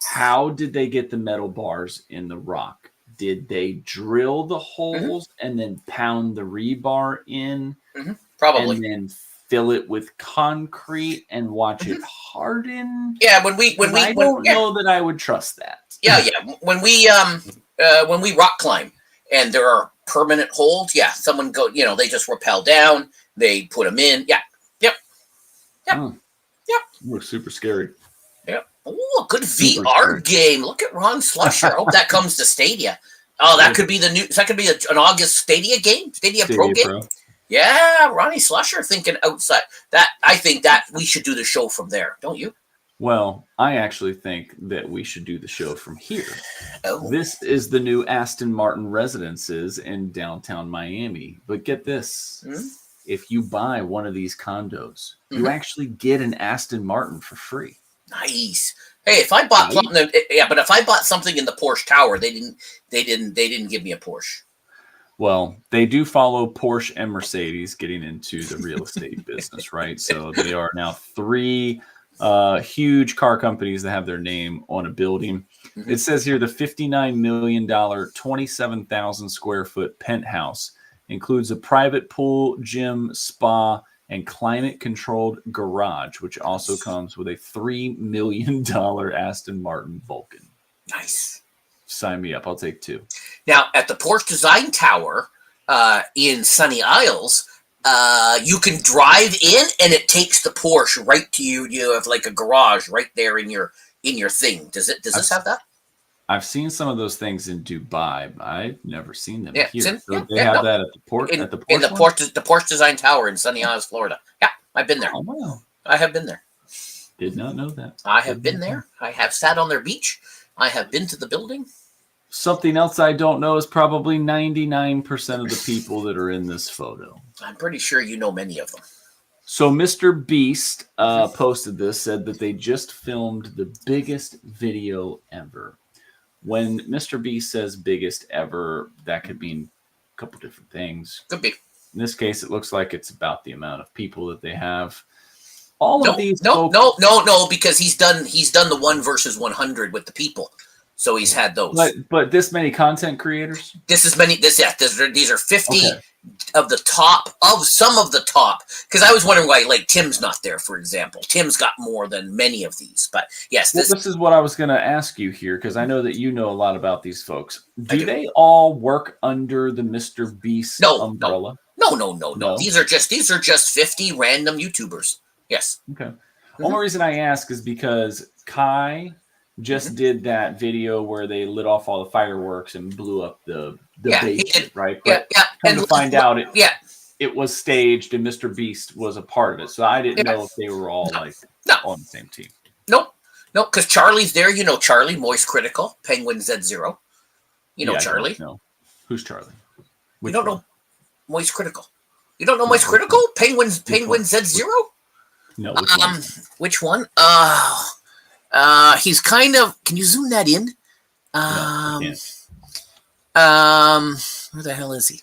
how did they get the metal bars in the rock? Did they drill the holes and then pound the rebar in? Probably. And then fill it with concrete and watch it harden? Yeah, I don't know that I would trust that. Yeah. When we rock climb and there are permanent holes, someone they just rappel down, they put them in. Yeah. Yep. Looks super scary. Yep. Oh, a good VR game. Look at Ron Slusher. I hope that comes to Stadia. Oh, that could be an August Stadia game? Stadia Pro game? Yeah, Ronnie Slusher thinking outside. I think that we should do the show from there, don't you? Well, I actually think that we should do the show from here. Oh. This is the new Aston Martin residences in downtown Miami. But get this. Mm-hmm. If you buy one of these condos, you actually get an Aston Martin for free. Nice. Hey, if I bought something, but if I bought something in the Porsche Tower, they didn't give me a Porsche. Well, they do follow Porsche and Mercedes getting into the real estate business, right? So they are now 3 huge car companies that have their name on a building. Mm-hmm. It says here the $59 million, 27,000 square foot penthouse includes a private pool, gym, spa, and climate-controlled garage, which also comes with a $3 million Aston Martin Vulcan. Nice. Sign me up. I'll take 2. Now, at the Porsche Design Tower in Sunny Isles, you can drive in, and it takes the Porsche right to you. You have like a garage right there in your thing. Does this have that? I've seen some of those things in Dubai. I've never seen them here. They have that at the port. In the Porsche Design Tower in Sunny Isles, Florida. Yeah, I've been there. Oh, wow. I have been there. Did not know that. I have been there. I have sat on their beach. I have been to the building. Something else I don't know is probably 99% of the people that are in this photo. I'm pretty sure you know many of them. So Mr. Beast posted this, said that they just filmed the biggest video ever. When Mr. Beast says biggest ever, that could mean a couple different things. Could be. In this case, it looks like it's about the amount of people that they have. No, because he's done the 1 versus 100 with the people. So he's had those. But this many content creators? These are 50 of the top, of some of the top. Because I was wondering why, like, Tim's not there, for example. Tim's got more than many of these. But yes. This is what I was going to ask you here, because I know that you know a lot about these folks. Do they all work under the Mr. Beast umbrella? No. These are just 50 random YouTubers. Yes. Okay. Mm-hmm. Only reason I ask is because Kai just did that video where they lit off all the fireworks and blew up the basement, right? But come to find out, it was staged and Mr. Beast was a part of it. So I didn't know if they were all on the same team. Nope, because Charlie's there. You know Charlie, Moist Critical, Penguin Z0. You know Charlie. No, who's Charlie? You don't know Moist Critical. You don't know Moist Critical? Penguin Z0. No. Which one? He's kind of. Can you zoom that in? Where the hell is he?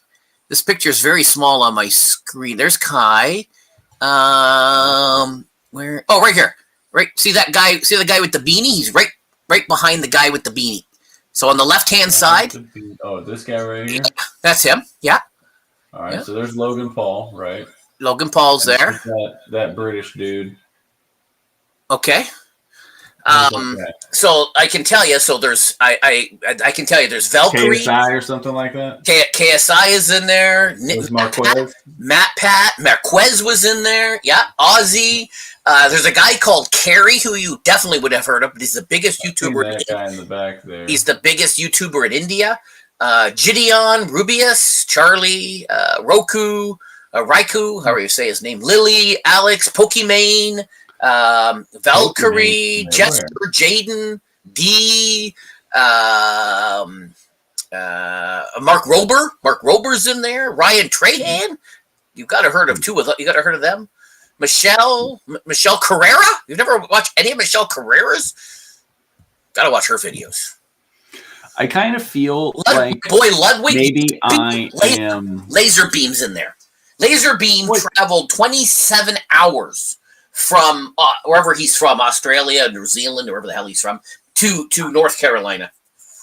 This picture is very small on my screen. There's Kai. Where? Oh, right here. Right. See that guy? See the guy with the beanie? He's right behind the guy with the beanie. So on the left-hand side. Oh, this guy right here. That's him. Yeah. All right. So there's Logan Paul, right? Logan Paul's there. That British dude. Okay. So I can tell you. So there's I can tell you. There's Valkyrie KSI or something like that. KSI is in there. Marquez was in there. Yeah, Ozzy. There's a guy called Carrie who you definitely would have heard of. But he's the biggest YouTuber. That guy in the back there. He's the biggest YouTuber in India. Gideon, Rubius, Charlie, Roku, Raiku, however you say his name, Lily, Alex, Pokimane, Valkyrie, Jester, Jaden, D, Mark Rober. Mark Rober's in there. Ryan Trahan. You got to heard of You got to heard of them. Michelle Carrera. You've never watched any of Michelle Carrera's? Got to watch her videos. I kind of feel like Ludwig. Maybe I am. Laser Beam's in there. Laser Beam traveled 27 hours from wherever he's from, Australia, New Zealand, wherever the hell he's from, to North Carolina.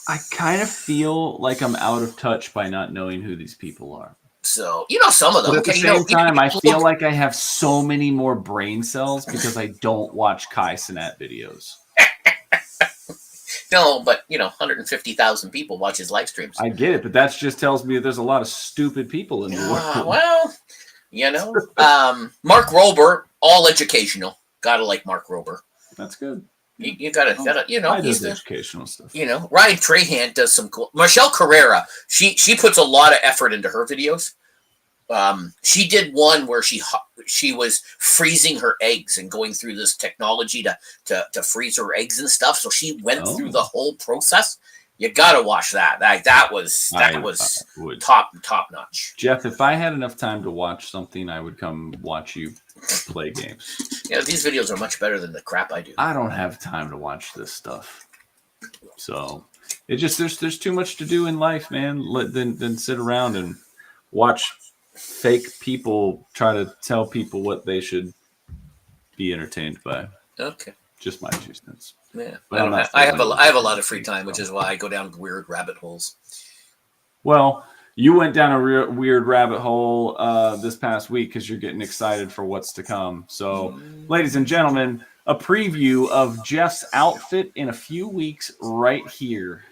I kind of feel like I'm out of touch by not knowing who these people are. So, you know some of them. But at the same time, I feel like I have so many more brain cells because I don't watch Kai Cenat videos. No, but 150,000 people watch his live streams. I get it, but that just tells me that there's a lot of stupid people in the world. Well, Mark Rober, all educational. Gotta like Mark Rober. That's good. You gotta, he's educational stuff. Ryan Trahan does some cool. Michelle Carrera, she puts a lot of effort into her videos. She did one where she was freezing her eggs and going through this technology to freeze her eggs and stuff. So she went through the whole process. You gotta watch that. That was top notch. Jeff, if I had enough time to watch something, I would come watch you play games. Yeah, these videos are much better than the crap I do. I don't have time to watch this stuff. So it just there's too much to do in life, man. Than sit around and watch fake people try to tell people what they should be entertained by. Okay. Just my 2 cents. Yeah. I have a lot of free time, which is why I go down weird rabbit holes. Well, you went down a weird rabbit hole this past week because you're getting excited for what's to come. So, ladies and gentlemen, a preview of Jeff's outfit in a few weeks right here.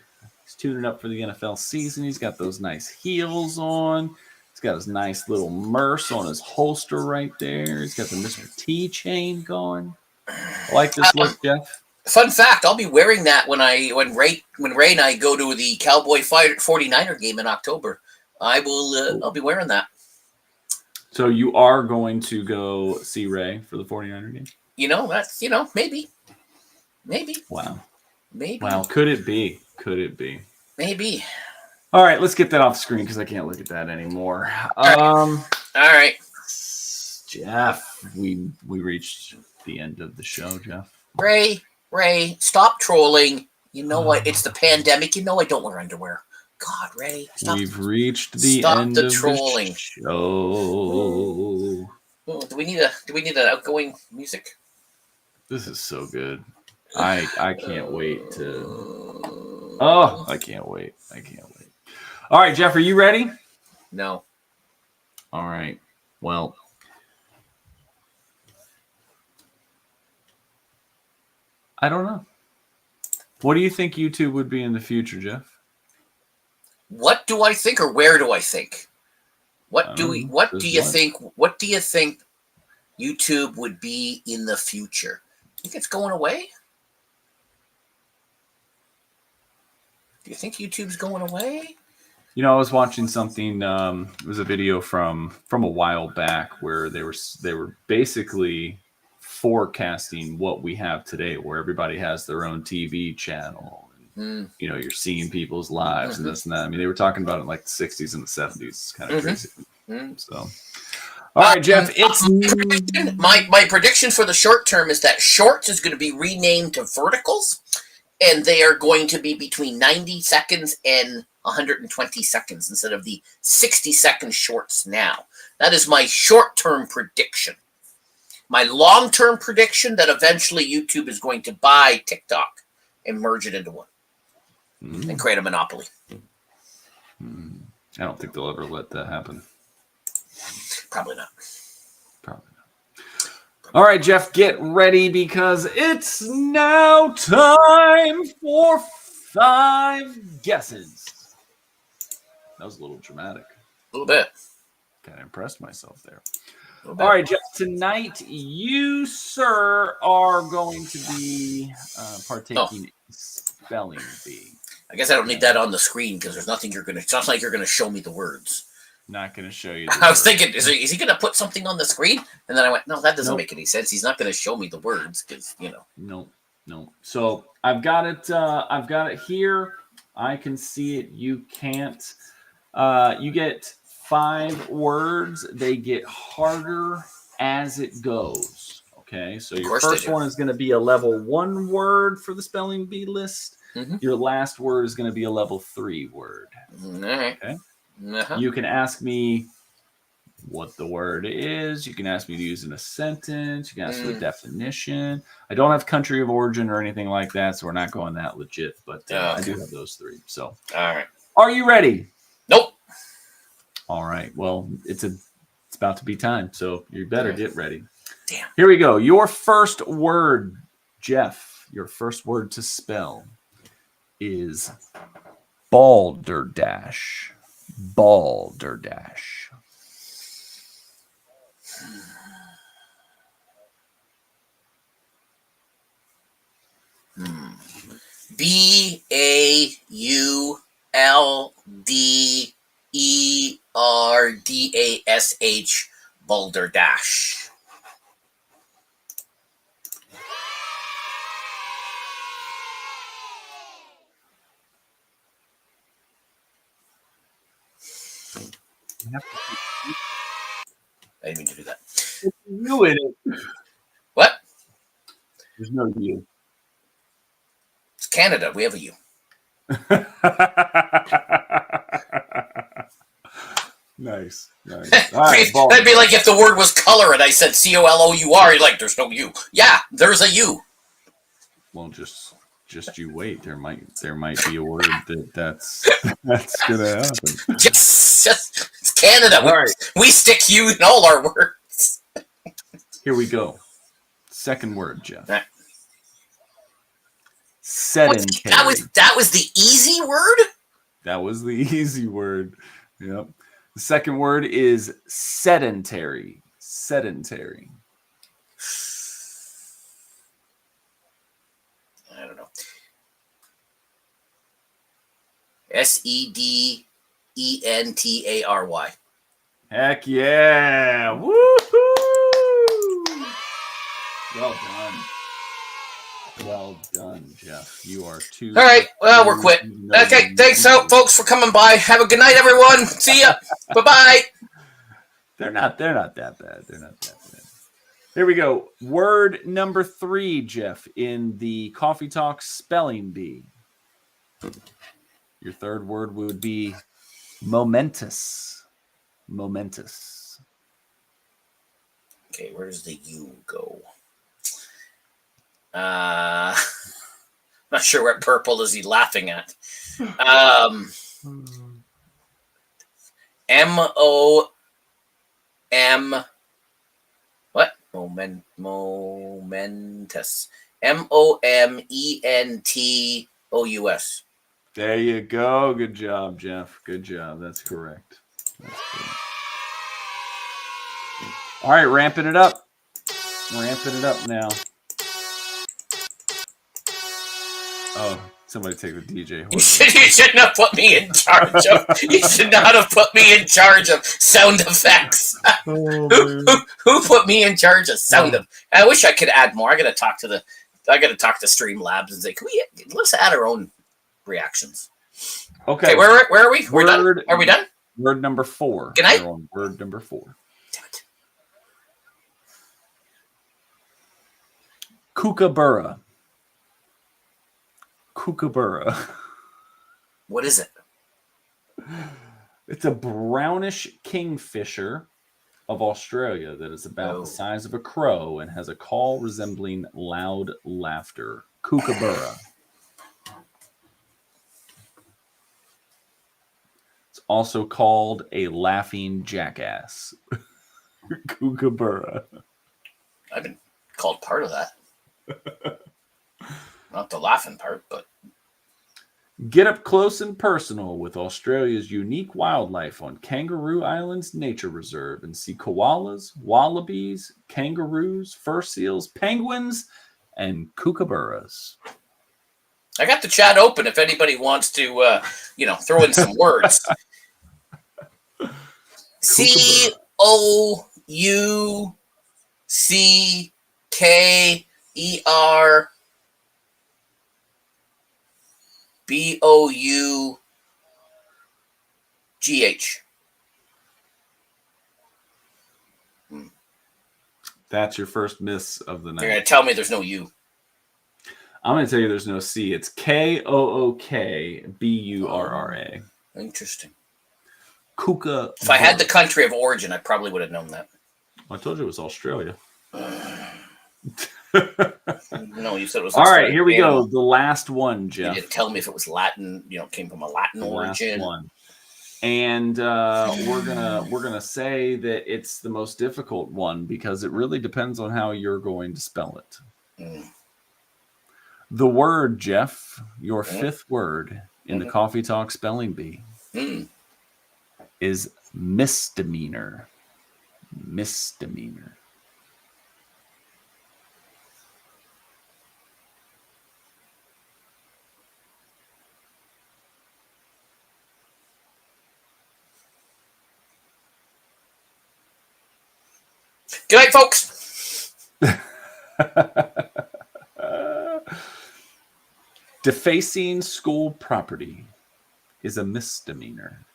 He's tuning up for the NFL season. He's got those nice heels on. He's got his nice little Merce on his holster right there. He's got the Mr. T chain going. I like this look, Jeff. Fun fact, I'll be wearing that when Ray and I go to the Cowboy 49er game in October. I'll be wearing that. So you are going to go see Ray for the 49er game? That's maybe. Wow. Maybe. Wow, could it be? Maybe. All right, let's get that off the screen because I can't look at that anymore. All right. Jeff, we reached the end of the show, Jeff. Ray, stop trolling. You know what? It's the pandemic. I don't wear underwear. God, Ray, stop. We've reached the end of the show. Oh, do we need an outgoing music? This is so good. I can't wait to. Oh, I can't wait. All right, Jeff, are you ready? No. All right. Well, I don't know. What do you think YouTube would be in the future, Jeff? What do I think, or where do I think? What do you think YouTube would be in the future? Think it's going away? Do you think YouTube's going away? I was watching something. It was a video from a while back where they were basically forecasting what we have today, where everybody has their own TV channel. And, you're seeing people's lives and this and that. I mean, they were talking about it in like the 60s and the 70s. It's kind of crazy. So, all right, Jeff. It's my prediction for the short term is that Shorts is going to be renamed to Verticals, and they are going to be between 90 seconds and 120 seconds instead of the 60-second shorts now. That is my short-term prediction. My long-term prediction that eventually YouTube is going to buy TikTok and merge it into one and create a monopoly. I don't think they'll ever let that happen. Probably not. All right, Jeff, get ready because it's now time for 5 guesses. That was a little dramatic. A little bit. Kind of impressed myself there. All right, Jeff, tonight you, sir, are going to be partaking in spelling bee. I guess I don't need that on the screen because it's not like you're going to show me the words. Not going to show you. I was thinking, is he going to put something on the screen? And then I went, no, that doesn't make any sense. He's not going to show me the words because, No. So I've got it. I've got it here. I can see it. You can't. You get 5 words. They get harder as it goes. Okay. So your first one is going to be a level 1 word for the spelling bee list. Your last word is going to be a level 3 word. All right. Okay. You can ask me what the word is. You can ask me to use in a sentence. You can ask for the definition. I don't have country of origin or anything like that, so we're not going that legit. But I do have those 3. So, all right. Are you ready? Nope. All right. Well, it's about to be time, so you better get ready. Damn. Here we go. Your first word, Jeff. Your first word to spell is balderdash. Balderdash. BAULDERDASH. H. Balderdash. I didn't mean to do that. There's you in it. What? There's no you. It's Canada. We have a U. Nice. All right, that'd be like if the word was color and I said COLOUR. You're like, there's no U. Yeah, there's a U. Well, just you wait. There might be a word that's gonna happen. Just it's Canada. We stick U in all our words. Here we go. Second word, Jeff. Right. Sedentary. That was the easy word? That was the easy word. Yep. The second word is sedentary. Sedentary. I don't know. SEDENTARY. Heck yeah. Woohoo! Well done. Well done, Jeff. You are too. All right. Well, we're quit. Okay. Thanks, folks, for coming by. Have a good night, everyone. See ya. Bye-bye. They're not that bad. They're not that bad. Here we go. Word number 3, Jeff, in the Coffee Talk Spelling Bee. Your third word would be momentous. Momentous. Okay, where does the U go? Not sure what purple is he laughing at. MOM. What? Momentous. MOMENTOUS. There you go. Good job, Jeff. Good job. That's correct. That's good. All right, ramping it up. Ramping it up now. Oh, somebody take the DJ. You shouldn't have put me in charge of. You should not have put me in charge of sound effects. Who put me in charge of sound effects? I wish I could add more. I got to talk to Streamlabs and say, let's add our own reactions. Okay, where are we? We're done. Are we done? Word number 4. Good night. Word number 4. Damn it. Kookaburra. Kookaburra. What is it? It's a brownish kingfisher of Australia that is about the size of a crow and has a call resembling loud laughter. Kookaburra. It's also called a laughing jackass. Kookaburra. I've been called part of that. Not the laughing part, but... Get up close and personal with Australia's unique wildlife on Kangaroo Island's nature reserve and see koalas, wallabies, kangaroos, fur seals, penguins, and kookaburras. I got the chat open if anybody wants to, throw in some words. COUCKER BOUGH. That's your first miss of the night. You're going to tell me there's no U. I'm going to tell you there's no C. It's KOOKBURRA. Interesting. Kookaburra. If I had the country of origin, I probably would have known that. I told you it was Australia. No, you said it was. All right, here we go. The last one, Jeff. You didn't tell me if it was Latin. Came from a Latin origin. Last one. And we're gonna say that it's the most difficult one because it really depends on how you're going to spell it. The word, Jeff, your fifth word in the Coffee Talk Spelling Bee is misdemeanor. Misdemeanor. Good night, folks. Defacing school property is a misdemeanor.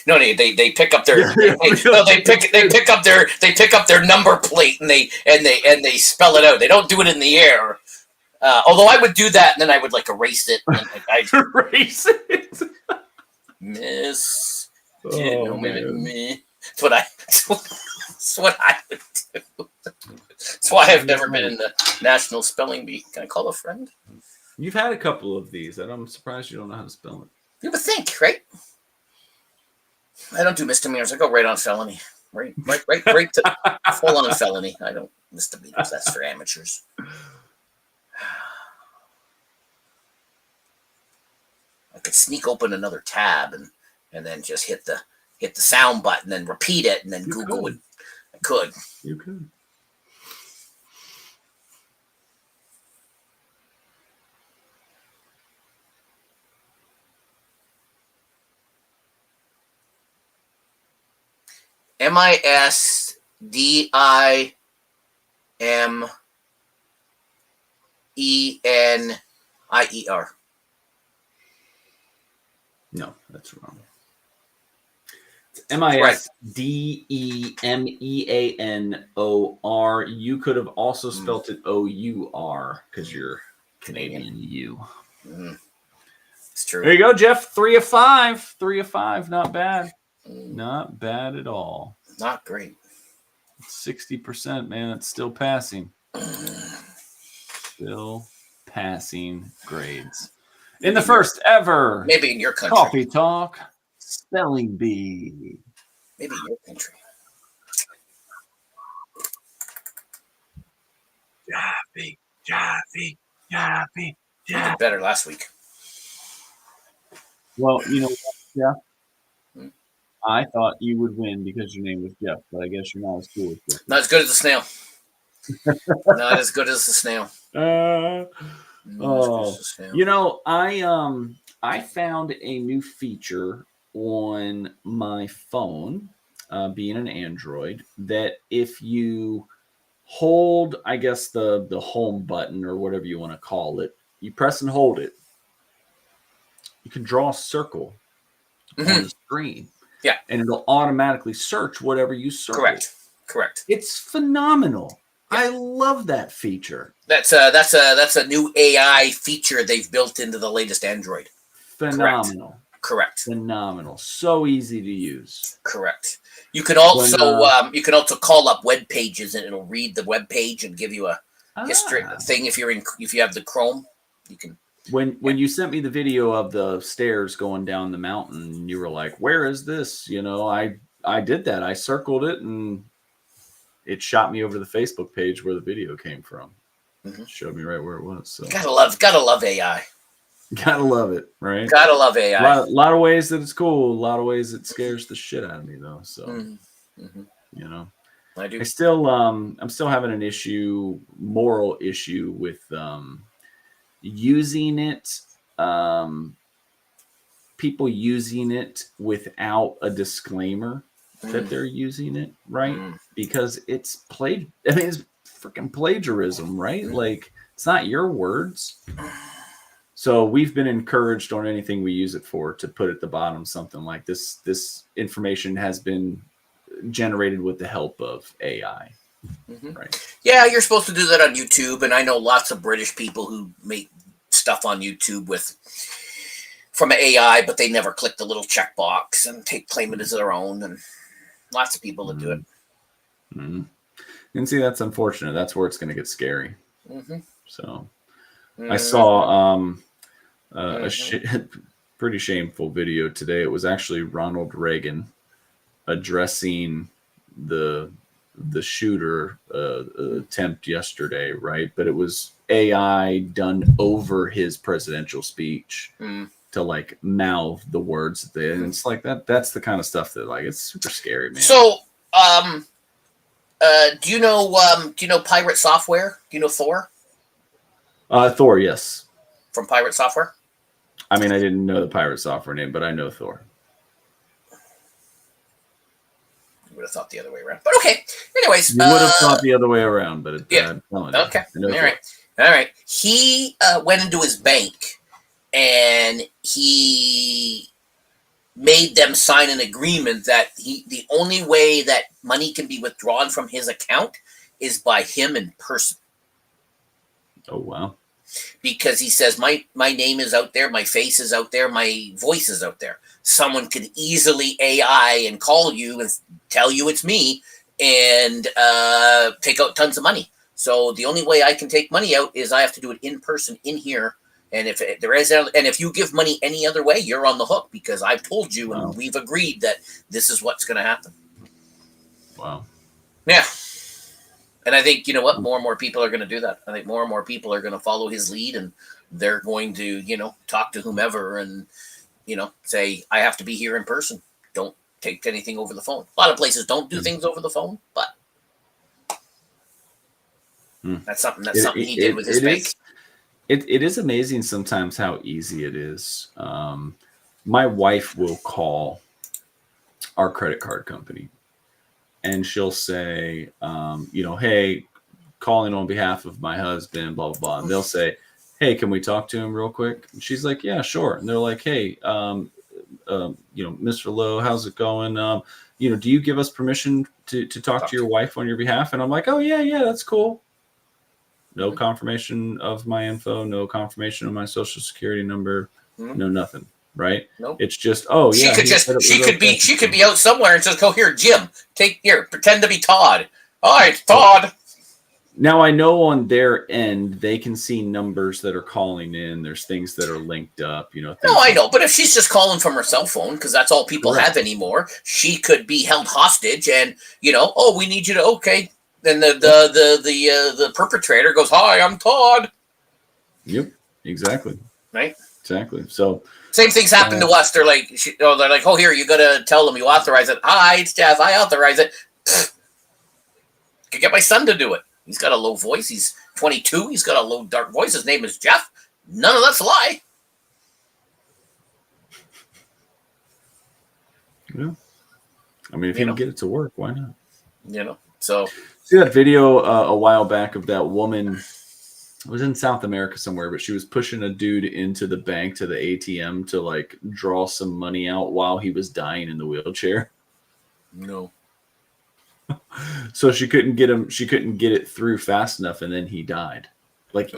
No, they pick up their they pick up their number plate and they spell it out. They don't do it in the air. Although I would do that and then I would like erase it. And I'd erase it. Miss. Me. That's what I would do. That's why I've never been in the National Spelling Bee. Can I call a friend? You've had a couple of these, and I'm surprised you don't know how to spell it. You would think, right? I don't do misdemeanors. I go right on felony. Right to full on felony. I don't misdemeanors. That's for amateurs. I could sneak open another tab and then just hit the sound button and repeat it and then Google would. I could. You could. MISDIMENIER. No, that's wrong. It's MISDEMEANOR. You could have also spelt it OUR because you're Canadian. You. Mm. It's true. There you go, Jeff. 3 of 5. 3 of 5. Not bad. Not bad at all. Not great. 60%, man. It's still passing. Still passing grades. In the first ever maybe in your country. Coffee Talk Spelling Bee. Maybe in your country. Jaffy. Did better last week. Well, you know what, Jeff? I thought you would win because your name was Jeff, but I guess you're not as cool as Jeff. Not as good as the snail. Not as good as the snail. You know, I found a new feature on my phone, being an Android, that if you hold, I guess, the home button or whatever you want to call it, you press and hold it, you can draw a circle on the screen. Yeah. And it'll automatically search whatever you search. Correct. It's phenomenal. Yeah. I love that feature. That's a new AI feature they've built into the latest Android. Phenomenal. Correct. Phenomenal. So easy to use. Correct. You can also call up web pages and it'll read the web page and give you a history thing if you have the Chrome. You can. When you sent me the video of the stairs going down the mountain, you were like, "Where is this?" You know, I did that. I circled it and it shot me over to the Facebook page where the video came from. Mm-hmm. Showed me right where it was. So gotta love AI. Gotta love it, right? Gotta love AI. A lot of ways that it's cool. A lot of ways it scares the shit out of me, though. So, you know, I do. I'm still having an moral issue with using it. People using it without a disclaimer that they're using it, right? Because it's it's freaking plagiarism, right? Like, it's not your words. So we've been encouraged on anything we use it for to put at the bottom something like this. This information has been generated with the help of AI. Right? Yeah, you're supposed to do that on YouTube, and I know lots of British people who make stuff on YouTube from AI, but they never click the little checkbox and claim it as their own, and lots of people that do it. And see, that's unfortunate. That's where it's going to get scary. So I saw a pretty shameful video today. It was actually Ronald Reagan addressing the the shooter attempt yesterday, right? But it was AI done over his presidential speech to like mouth the words at the end. It's like that's the kind of stuff that like it's super scary, man. So do you know Pirate Software? Do you know Thor? Thor, yes. From Pirate Software? I mean, I didn't know the Pirate Software name, but I know Thor. I would have thought the other way around. But okay. Anyways. You would have thought the other way around, but yeah. Okay. All right. He went into his bank and he made them sign an agreement that the only way that money can be withdrawn from his account is by him in person. Oh, wow. Because he says, my name is out there, my face is out there, my voice is out there. Someone could easily AI and call you and tell you it's me and take out tons of money. So the only way I can take money out is I have to do it in person in here. And if you give money any other way, you're on the hook because I've told you and we've agreed that this is what's going to happen. Wow. Yeah. And I think, you know what, more and more people are going to do that. I think more and more people are going to follow his lead and they're going to, talk to whomever and, say, I have to be here in person. Don't take anything over the phone. A lot of places don't do things over the phone, but that's something he did with his bank. It is amazing sometimes how easy it is. My wife will call our credit card company and she'll say, hey, calling on behalf of my husband, blah, blah, blah. And they'll say, hey, can we talk to him real quick? And she's like, yeah, sure. And they're like, hey, Mr. Lowe, how's it going? Do you give us permission to talk to your wife on your behalf? And I'm like, oh, yeah, that's cool. No confirmation of my info, no confirmation of my social security number, no nothing, right? Nope. It's just, she could be out somewhere and just go, here, Jim, pretend to be Todd. All right, Todd. Now I know on their end they can see numbers that are calling in. There's things that are linked up, No, I know, but if she's just calling from her cell phone, because that's all people have anymore, she could be held hostage, and we need you to okay. Then the perpetrator goes, hi, I'm Todd. Yep, exactly. Right. Exactly. So same things happen to us. They're like, oh, here, you got to tell them you authorize it. Hi, it's Jeff. I authorize it. Could get my son to do it. He's got a low voice. He's 22. He's got a low, dark voice. His name is Jeff. None of that's a lie. Yeah. I mean, if you can get it to work, why not? So. See that video a while back of that woman? It was in South America somewhere, but she was pushing a dude into the bank to the ATM to like draw some money out while he was dying in the wheelchair. No. So she couldn't get him. She couldn't get it through fast enough, and then he died,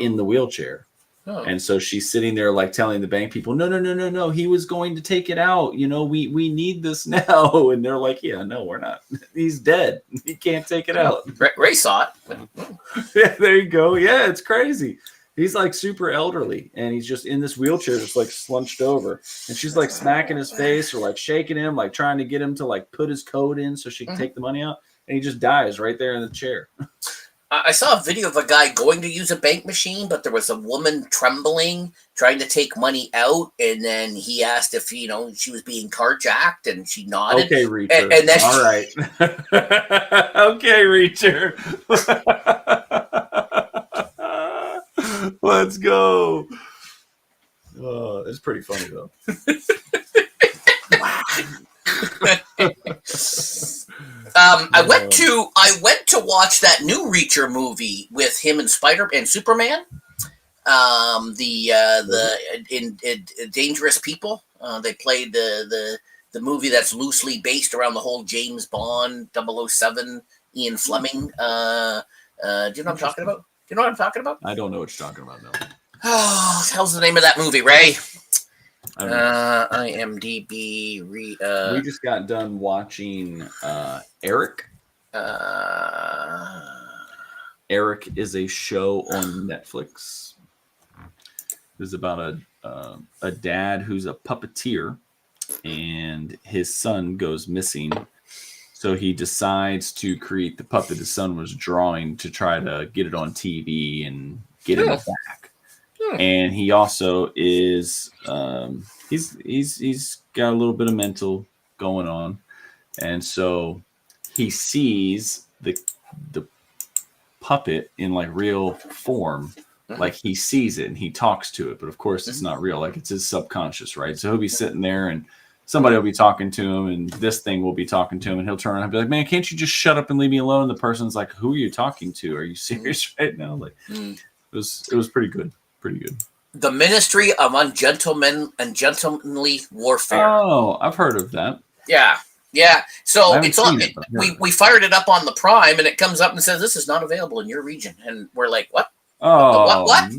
in the wheelchair. Oh. And so she's sitting there like telling the bank people, no. He was going to take it out. We need this now. And they're like, yeah, no, we're not. He's dead. He can't take it out. Ray saw it. Yeah, there you go. Yeah, it's crazy. He's like super elderly and he's just in this wheelchair, just like slunched over. And she's like smacking his face or like shaking him, like trying to get him to like put his code in so she can take the money out. And he just dies right there in the chair. I saw a video of a guy going to use a bank machine, but there was a woman trembling, trying to take money out. And then he asked if, she was being carjacked, and she nodded. Okay, Reacher. And then all right. Okay, Reacher. Let's go. Oh, it's pretty funny, though. I went to watch that new Reacher movie with him and Spider and Superman. The Dangerous People. They played the movie that's loosely based around the whole James Bond 007 Ian Fleming. Do you know what I'm talking about? Do you know what I'm talking about? I don't know what you're talking about, no. Oh, what the hell's the name of that movie, Ray? IMDb. We just got done watching Eric. Eric is a show on Netflix. It's about a dad who's a puppeteer, and his son goes missing. So he decides to create the puppet his son was drawing to try to get it on TV and get him back. And he also is he's got a little bit of mental going on, and so he sees the puppet in like real form, like he sees it and he talks to it, but of course it's not real, like it's his subconscious, right? So he'll be sitting there and somebody will be talking to him and this thing will be talking to him and he'll turn around and be like, man, can't you just shut up and leave me alone? The person's like, who are you talking to? Are you serious right now? Like it was pretty good. The Ministry of Ungentlemanly Warfare. Oh, I've heard of that. Yeah. So it's on. We fired it up on the Prime, and it comes up and says this is not available in your region, and we're like, what? Oh, what?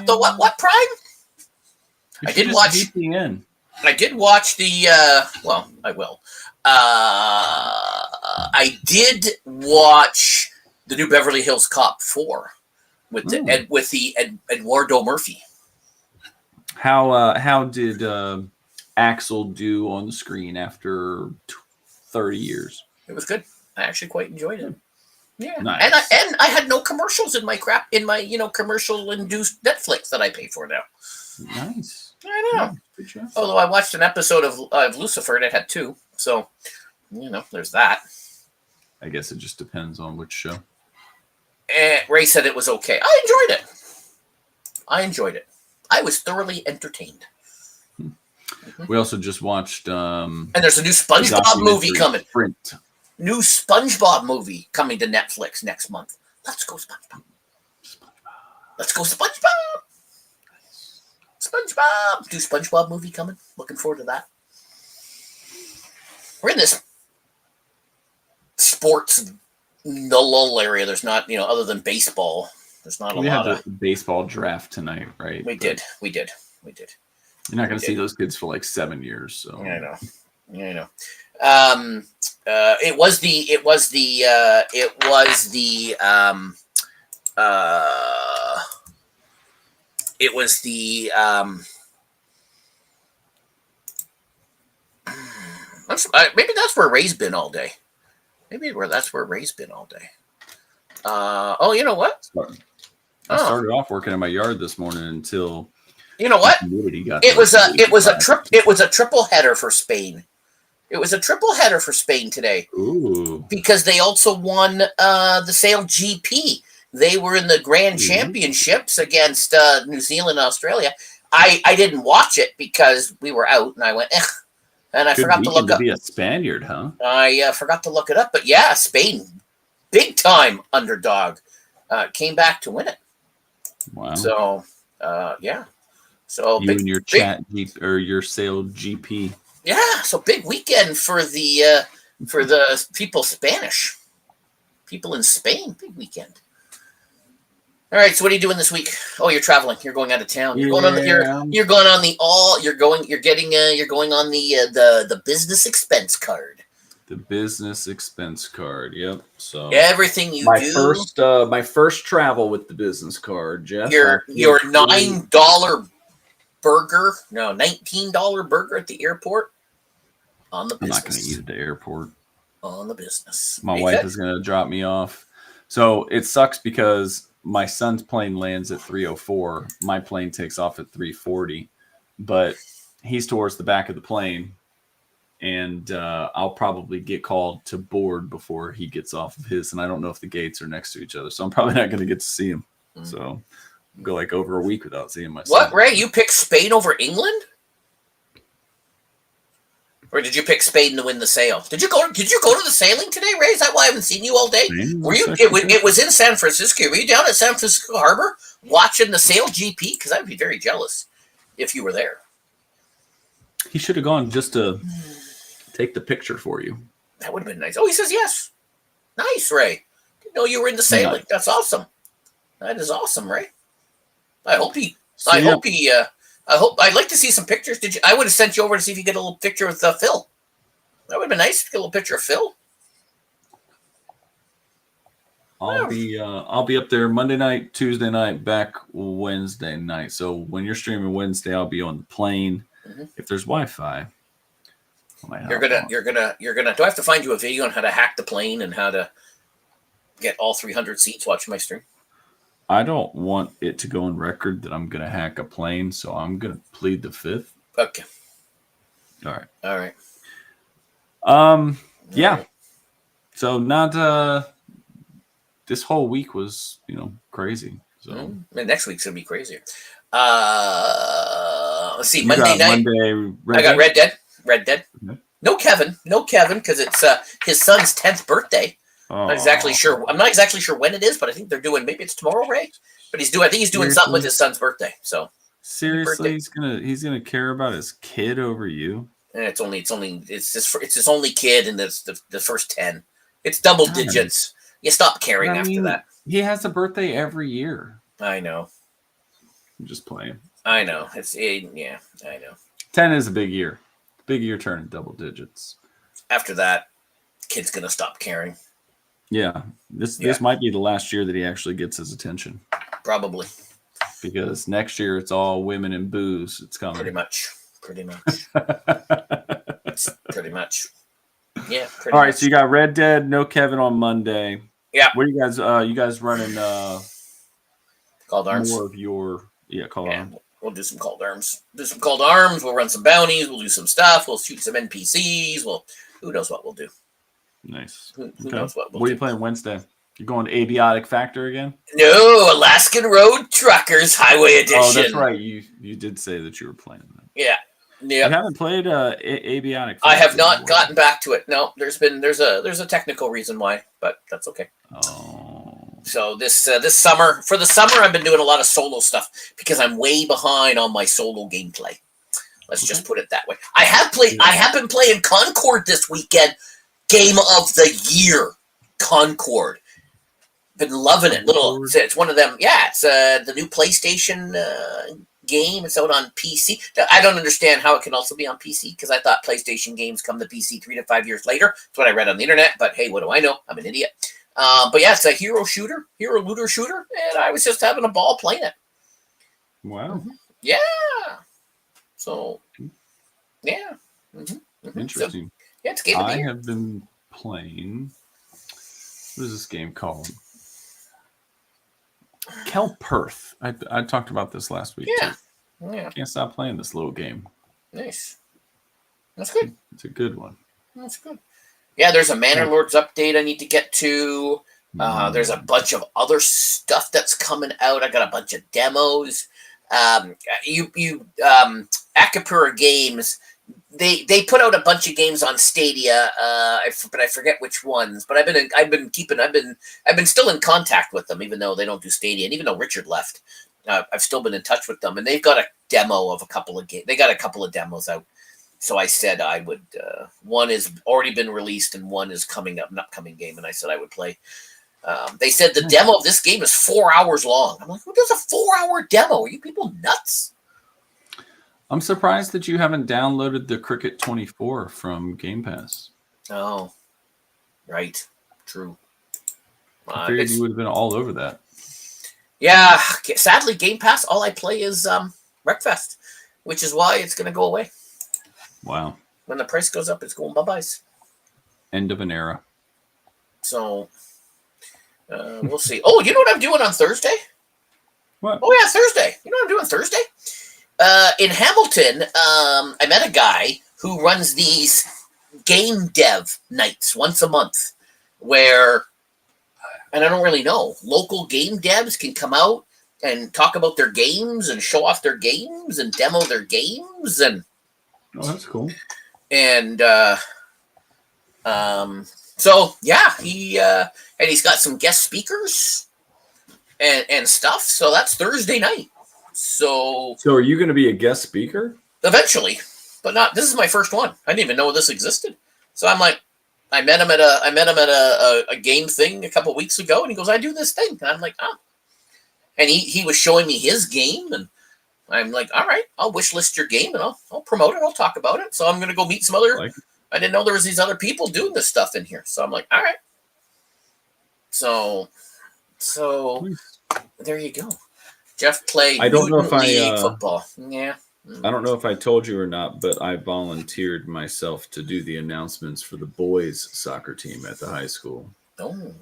What Prime? I did watch VPN. I did watch the. Well, I will. I did watch the new Beverly Hills Cop 4 with the Eduardo Murphy. How did Axel do on the screen after 30 years? It was good. I actually quite enjoyed it. Yeah, nice. And I had no commercials in my commercial induced Netflix that I pay for now. Nice. I know. Yeah, although I watched an episode of Lucifer and it had 2, so there's that. I guess it just depends on which show. Ray said it was okay. I enjoyed it. I was thoroughly entertained. We also just watched and there's a new SpongeBob movie coming. Sprint. New SpongeBob movie coming to Netflix next month. Let's go SpongeBob. Let's go SpongeBob. New SpongeBob movie coming. Looking forward to that. We're in this sports lull area. There's not, other than baseball, there's not a lot of... We had the baseball draft tonight, right? We did. You're not going to see those kids for like 7 years. So I know. It was the maybe that's where Ray's been all day. Oh, you know what? I started off working in my yard this morning until you know what? It was a triple header for Spain. It was a triple header for Spain today. Ooh. Because they also won the Sail GP. They were in the Grand Championships against New Zealand and Australia. I didn't watch it because we were out, and I went, and I forgot to look up. Be a Spaniard, huh? I forgot to look it up, but yeah, Spain, big time underdog, came back to win it. Wow. So, yeah. So you and your your Sail GP. Yeah, so big weekend for the people in Spain. Big weekend. All right, so what are you doing this week? Oh, you're traveling. You're going out of town. You're going on the business expense card. The business expense card. Yep. So everything you do. My first travel with the business card, Jeff. Your $19 burger at the airport. On the business. I'm not going to eat at the airport. On the business. My wife is going to drop me off. So it sucks because my son's plane lands at 3:04. My plane takes off at 3:40, but he's towards the back of the plane, and I'll probably get called to board before he gets off of his. And I don't know if the gates are next to each other, so I'm probably not going to get to see him. Mm-hmm. So I'll go like over a week without seeing my son. What, Ray? You picked Spain over England? Or did you pick Spain to win the sail? Did you go to the sailing today, Ray? Is that why I haven't seen you all day? Were you? It was in San Francisco. Were you down at San Francisco Harbor watching the Sail GP? Because I'd be very jealous if you were there. He should have gone just to take the picture for you. That would have been nice. Oh, he says yes. Nice, Ray. Didn't know you were into sailing. That's awesome. That is awesome, Ray. I'd like to see some pictures. I would have sent you over to see if you get a little picture with Phil. That would have been nice to get a little picture of Phil. I'll be up there Monday night, Tuesday night, back Wednesday night. So when you're streaming Wednesday, I'll be on the plane if there's Wi-Fi. You're gonna. Do I have to find you a video on how to hack the plane and how to get all 300 seats watching my stream? I don't want it to go on record that I'm gonna hack a plane, so I'm gonna plead the fifth. Okay. All right. All right. Yeah. Right. So not this whole week was, crazy. So And next week's gonna be crazier. Let's see. Monday night. I got Red Dead. Okay. No Kevin, because it's his son's 10th birthday. I'm not exactly sure when it is, but I think they're doing. Maybe it's tomorrow, Ray. But I think he's doing something with his son's birthday. So seriously, he's gonna care about his kid over you. And it's his only kid, and it's the first 10. It's double digits. You stop caring after that. He has a birthday every year. I know. I'm just playing. I know. Yeah, I know. 10 is a big year. Big year turning double digits. After that, kid's gonna stop caring. Yeah. This might be the last year that he actually gets his attention. Probably. Because next year it's all women and booze. It's coming. Pretty much. Pretty much. Yeah. All right. So you got Red Dead, no Kevin on Monday. Yeah. What are you guys running? Called Arms. More of your Called Arms. We'll do some Called Arms. We'll run some bounties. We'll do some stuff. We'll shoot some NPCs. Who knows what we'll do? Nice. Who knows what we'll do? What are you playing Wednesday? You going to Abiotic Factor again? No, Alaskan Road Truckers Highway Edition. Oh, that's right. You did say that you were playing that. Yeah. You haven't played Abiotic Factor. I have not gotten back to it. No, there's a technical reason why, but that's okay. Oh. So this summer, I've been doing a lot of solo stuff because I'm way behind on my solo gameplay. Let's just put it that way. I have been playing Concord this weekend. Game of the year, Concord. Been loving it. It's one of them. Yeah, it's the new PlayStation game. It's out on PC. I don't understand how it can also be on PC because I thought PlayStation games come to PC 3 to 5 years later. That's what I read on the internet. But hey, what do I know? I'm an idiot. But yeah, it's a hero looter shooter, and I was just having a ball playing it. Wow. Mm-hmm. Yeah. So, yeah. Mm-hmm. Interesting. So, yeah, it's game of the year. I have been playing. What is this game called? Kel Perth. I talked about this last week. Yeah. Too. Yeah. Can't stop playing this little game. Nice. That's good. It's a good one. That's good. Yeah, there's a Manor Lords update I need to get to. There's a bunch of other stuff that's coming out. I got a bunch of demos. Akapura Games, they put out a bunch of games on Stadia, but I forget which ones. But I've been still in contact with them, even though they don't do Stadia, and even though Richard left, I've still been in touch with them, and they've got a demo of a couple of games. They got a couple of demos out. So I said I would. One has already been released, and one is coming up, an upcoming game. And I said I would play. They said the demo of this game is 4 hours long. I'm like, who does a 4-hour demo? Are you people nuts? I'm surprised that you haven't downloaded the Cricket 24 from Game Pass. Oh, right, true. I figured you would have been all over that. Yeah, sadly, Game Pass. All I play is Wreckfest, which is why it's going to go away. Wow. When the price goes up, it's going bye-byes. End of an era. So, we'll see. Oh, you know what I'm doing on Thursday? What? Oh, yeah, Thursday. You know what I'm doing Thursday? In Hamilton, I met a guy who runs these game dev nights once a month where, and I don't really know, local game devs can come out and talk about their games and show off their games and demo their games and oh, that's cool. And so yeah, he's got some guest speakers and stuff. So that's Thursday night. So are you going to be a guest speaker? Eventually, but not. This is my first one. I didn't even know this existed. So I'm like, I met him at a game thing a couple weeks ago, and he goes, "I do this thing," and I'm like, "Oh," and he was showing me his game and. I'm like, all right, I'll wish list your game and I'll promote it. I'll talk about it. So I'm going to go meet some other. I didn't know there was these other people doing this stuff in here. So I'm like, all right. So there you go. Jeff played. I don't know if League football. Yeah. I don't know if I told you or not, but I volunteered myself to do the announcements for the boys' soccer team at the high school. Oh.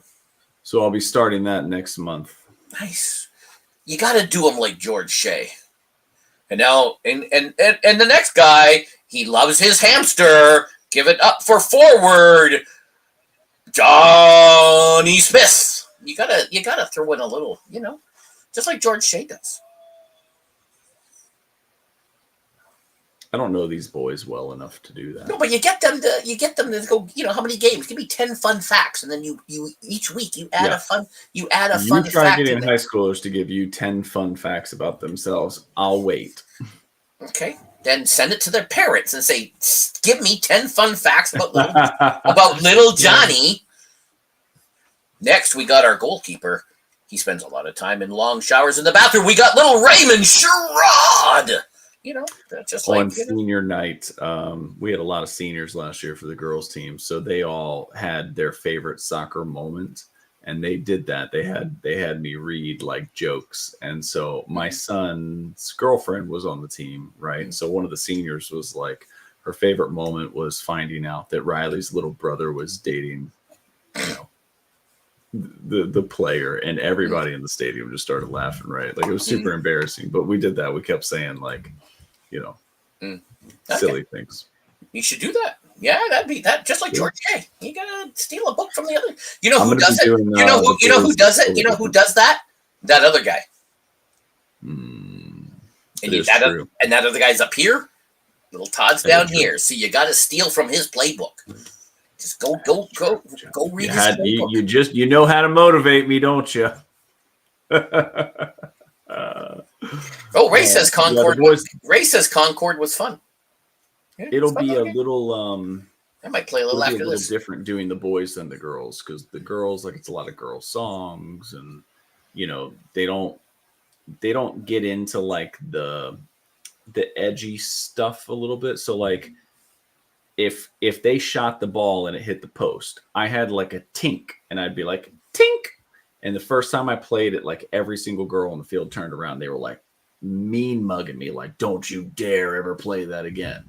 So I'll be starting that next month. Nice. You got to do them like George Shea. And now, and the next guy, he loves his hamster. Give it up for forward, Johnny Smith. You gotta throw in a little, just like George Shea does. I don't know these boys well enough to do that. No, but you get them to go. How many games? Give me 10 fun facts, and then you each week you add a fun fact. You try getting high schoolers to give you 10 fun facts about themselves. I'll wait. Okay, then send it to their parents and say, "Give me 10 fun facts about little Johnny." Next, we got our goalkeeper. He spends a lot of time in long showers in the bathroom. We got little Raymond Sherrod. Just like on senior night, we had a lot of seniors last year for the girls team, so they all had their favorite soccer moment, and they did that. They had me read like jokes, and so my son's girlfriend was on the team, right? And so one of the seniors was like, her favorite moment was finding out that Riley's little brother was dating, the player, and everybody in the stadium just started laughing, right? Like, it was super embarrassing, but we did that. We kept saying like, silly things. You should do that. Yeah, that'd be that. Just like George Shea, you gotta steal a book from the other. You know who does it? You know who does it? You know who does that? That other guy. And that other guy's up here. Little Todd's down here. So you got to steal from his playbook. Just go read his playbook. You know how to motivate me, don't you? Ray says Concord. Ray says Concord was fun. Yeah, it'll be a little. I might play a little after this. Different doing the boys than the girls, because the girls, like, it's a lot of girl songs, and they don't get into like the edgy stuff a little bit. So like, if they shot the ball and it hit the post, I had like a tink, and I'd be like tink. And the first time I played it, like, every single girl on the field turned around. They were like mean mugging me, like, "Don't you dare ever play that again."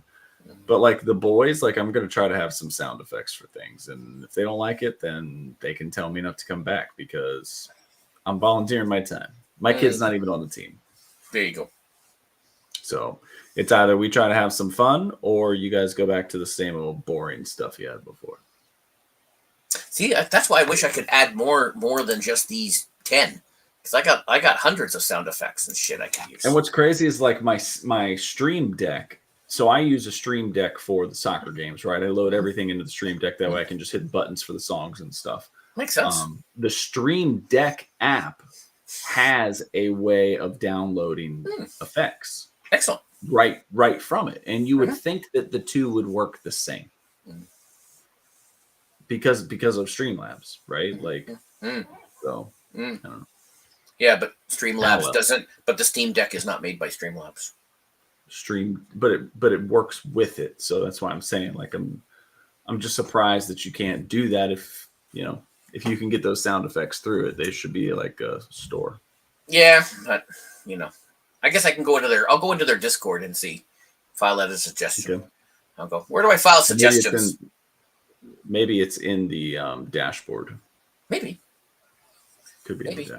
But like the boys, like, I'm going to try to have some sound effects for things. And if they don't like it, then they can tell me not to come back, because I'm volunteering my time. My kid's not even on the team. There you go. So it's either we try to have some fun, or you guys go back to the same old boring stuff you had before. See, that's why I wish I could add more than just these 10. Because I got hundreds of sound effects and shit I can use. And what's crazy is like my Stream Deck. So I use a Stream Deck for the soccer games, right? I load everything into the Stream Deck. That way I can just hit buttons for the songs and stuff. Makes sense. The Stream Deck app has a way of downloading effects. Excellent. Right from it. And you would think that the two would work the same. Because of Streamlabs, right? Like, so I don't know. Yeah, but Streamlabs doesn't. But the Steam Deck is not made by Streamlabs. But it works with it. So that's why I'm saying, like, I'm just surprised that you can't do that. If you can get those sound effects through it, they should be like a store. Yeah, but I guess I can go into I'll go into their Discord and see. File that as a suggestion. Okay. I'll go. Where do I file suggestions? Maybe it's in the dashboard. Maybe. Could be. Maybe.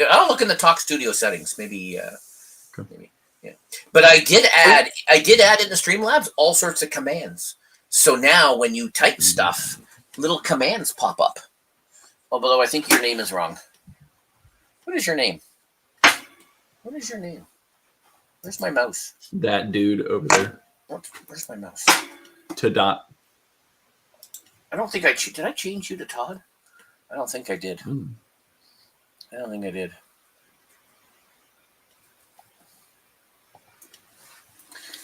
I'll look in the Talk Studio settings. Maybe. Maybe. Yeah. But I did add in the Streamlabs all sorts of commands. So now when you type stuff, little commands pop up. Although I think your name is wrong. What is your name? Where's my mouse? That dude over there. Where's my mouse? To dot. I don't think did I change you to Todd? I don't think I did. I don't think I did.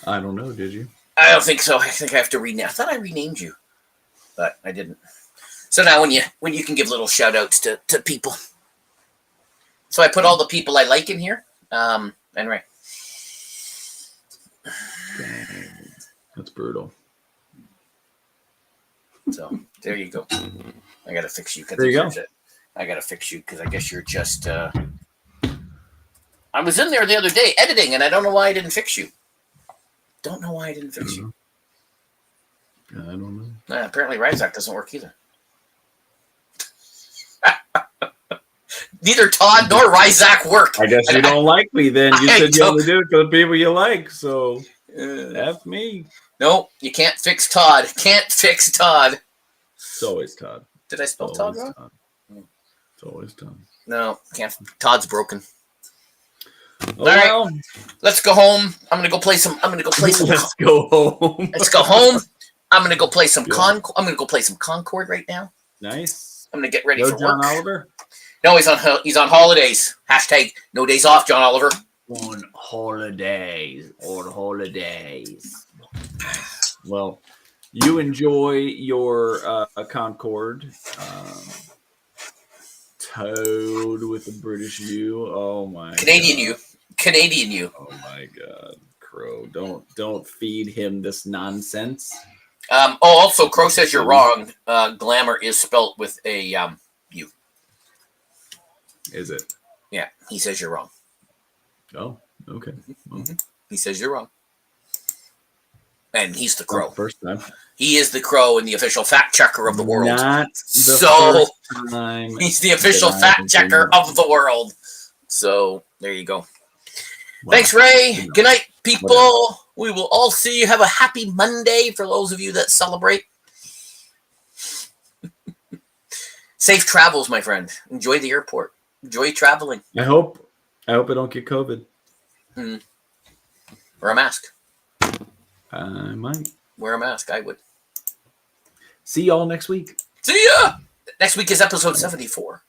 I don't know. Did you? I don't think so. I think I have to rename. I thought I renamed you, but I didn't. So now when you can give little shout outs to people. So I put all the people I like in here. Anyway. Dang, that's brutal. So there you go. I gotta fix you. There you go. I gotta fix you because I guess you're just. I was in there the other day editing, and I don't know why I didn't fix you. Don't know why it didn't fix you. I don't know. Apparently Ryzak doesn't work either. Neither Todd nor Ryzak work. I guess you don't like me then. You said you only do it for the people you like, so that's me. No, you can't fix Todd. Can't fix Todd. It's always Todd. Did I spell Todd wrong? It's always Todd. No, can't. Todd's broken. Oh, all right, let's go home. I'm gonna go play some. Let's go home. Let's go home. I'm gonna go play some I'm gonna go play some Concord right now. Nice. I'm gonna get ready for John work. Oliver. No, he's on holidays. Hashtag no days off, John Oliver. On holidays. Well, you enjoy your Concord. Toad with the British U. Oh my Canadian God. U. Oh my God, Crow! Don't feed him this nonsense. Also, Crow says you're wrong. Glamour is spelt with a U. Is it? Yeah, he says you're wrong. Oh, okay. Well, he says you're wrong. And he's the Crow. First time. He is the Crow and the official fact checker of the world. Not so he's the official fact checker of the world. So there you go. Wow. Thanks, Ray. Good night, people. Whatever. We will all see you. Have a happy Monday for those of you that celebrate. Safe travels, my friend. Enjoy the airport. Enjoy traveling. I hope I don't get COVID. Wear a mask. I might. Wear a mask. I would. See y'all next week. See ya! Next week is episode 74.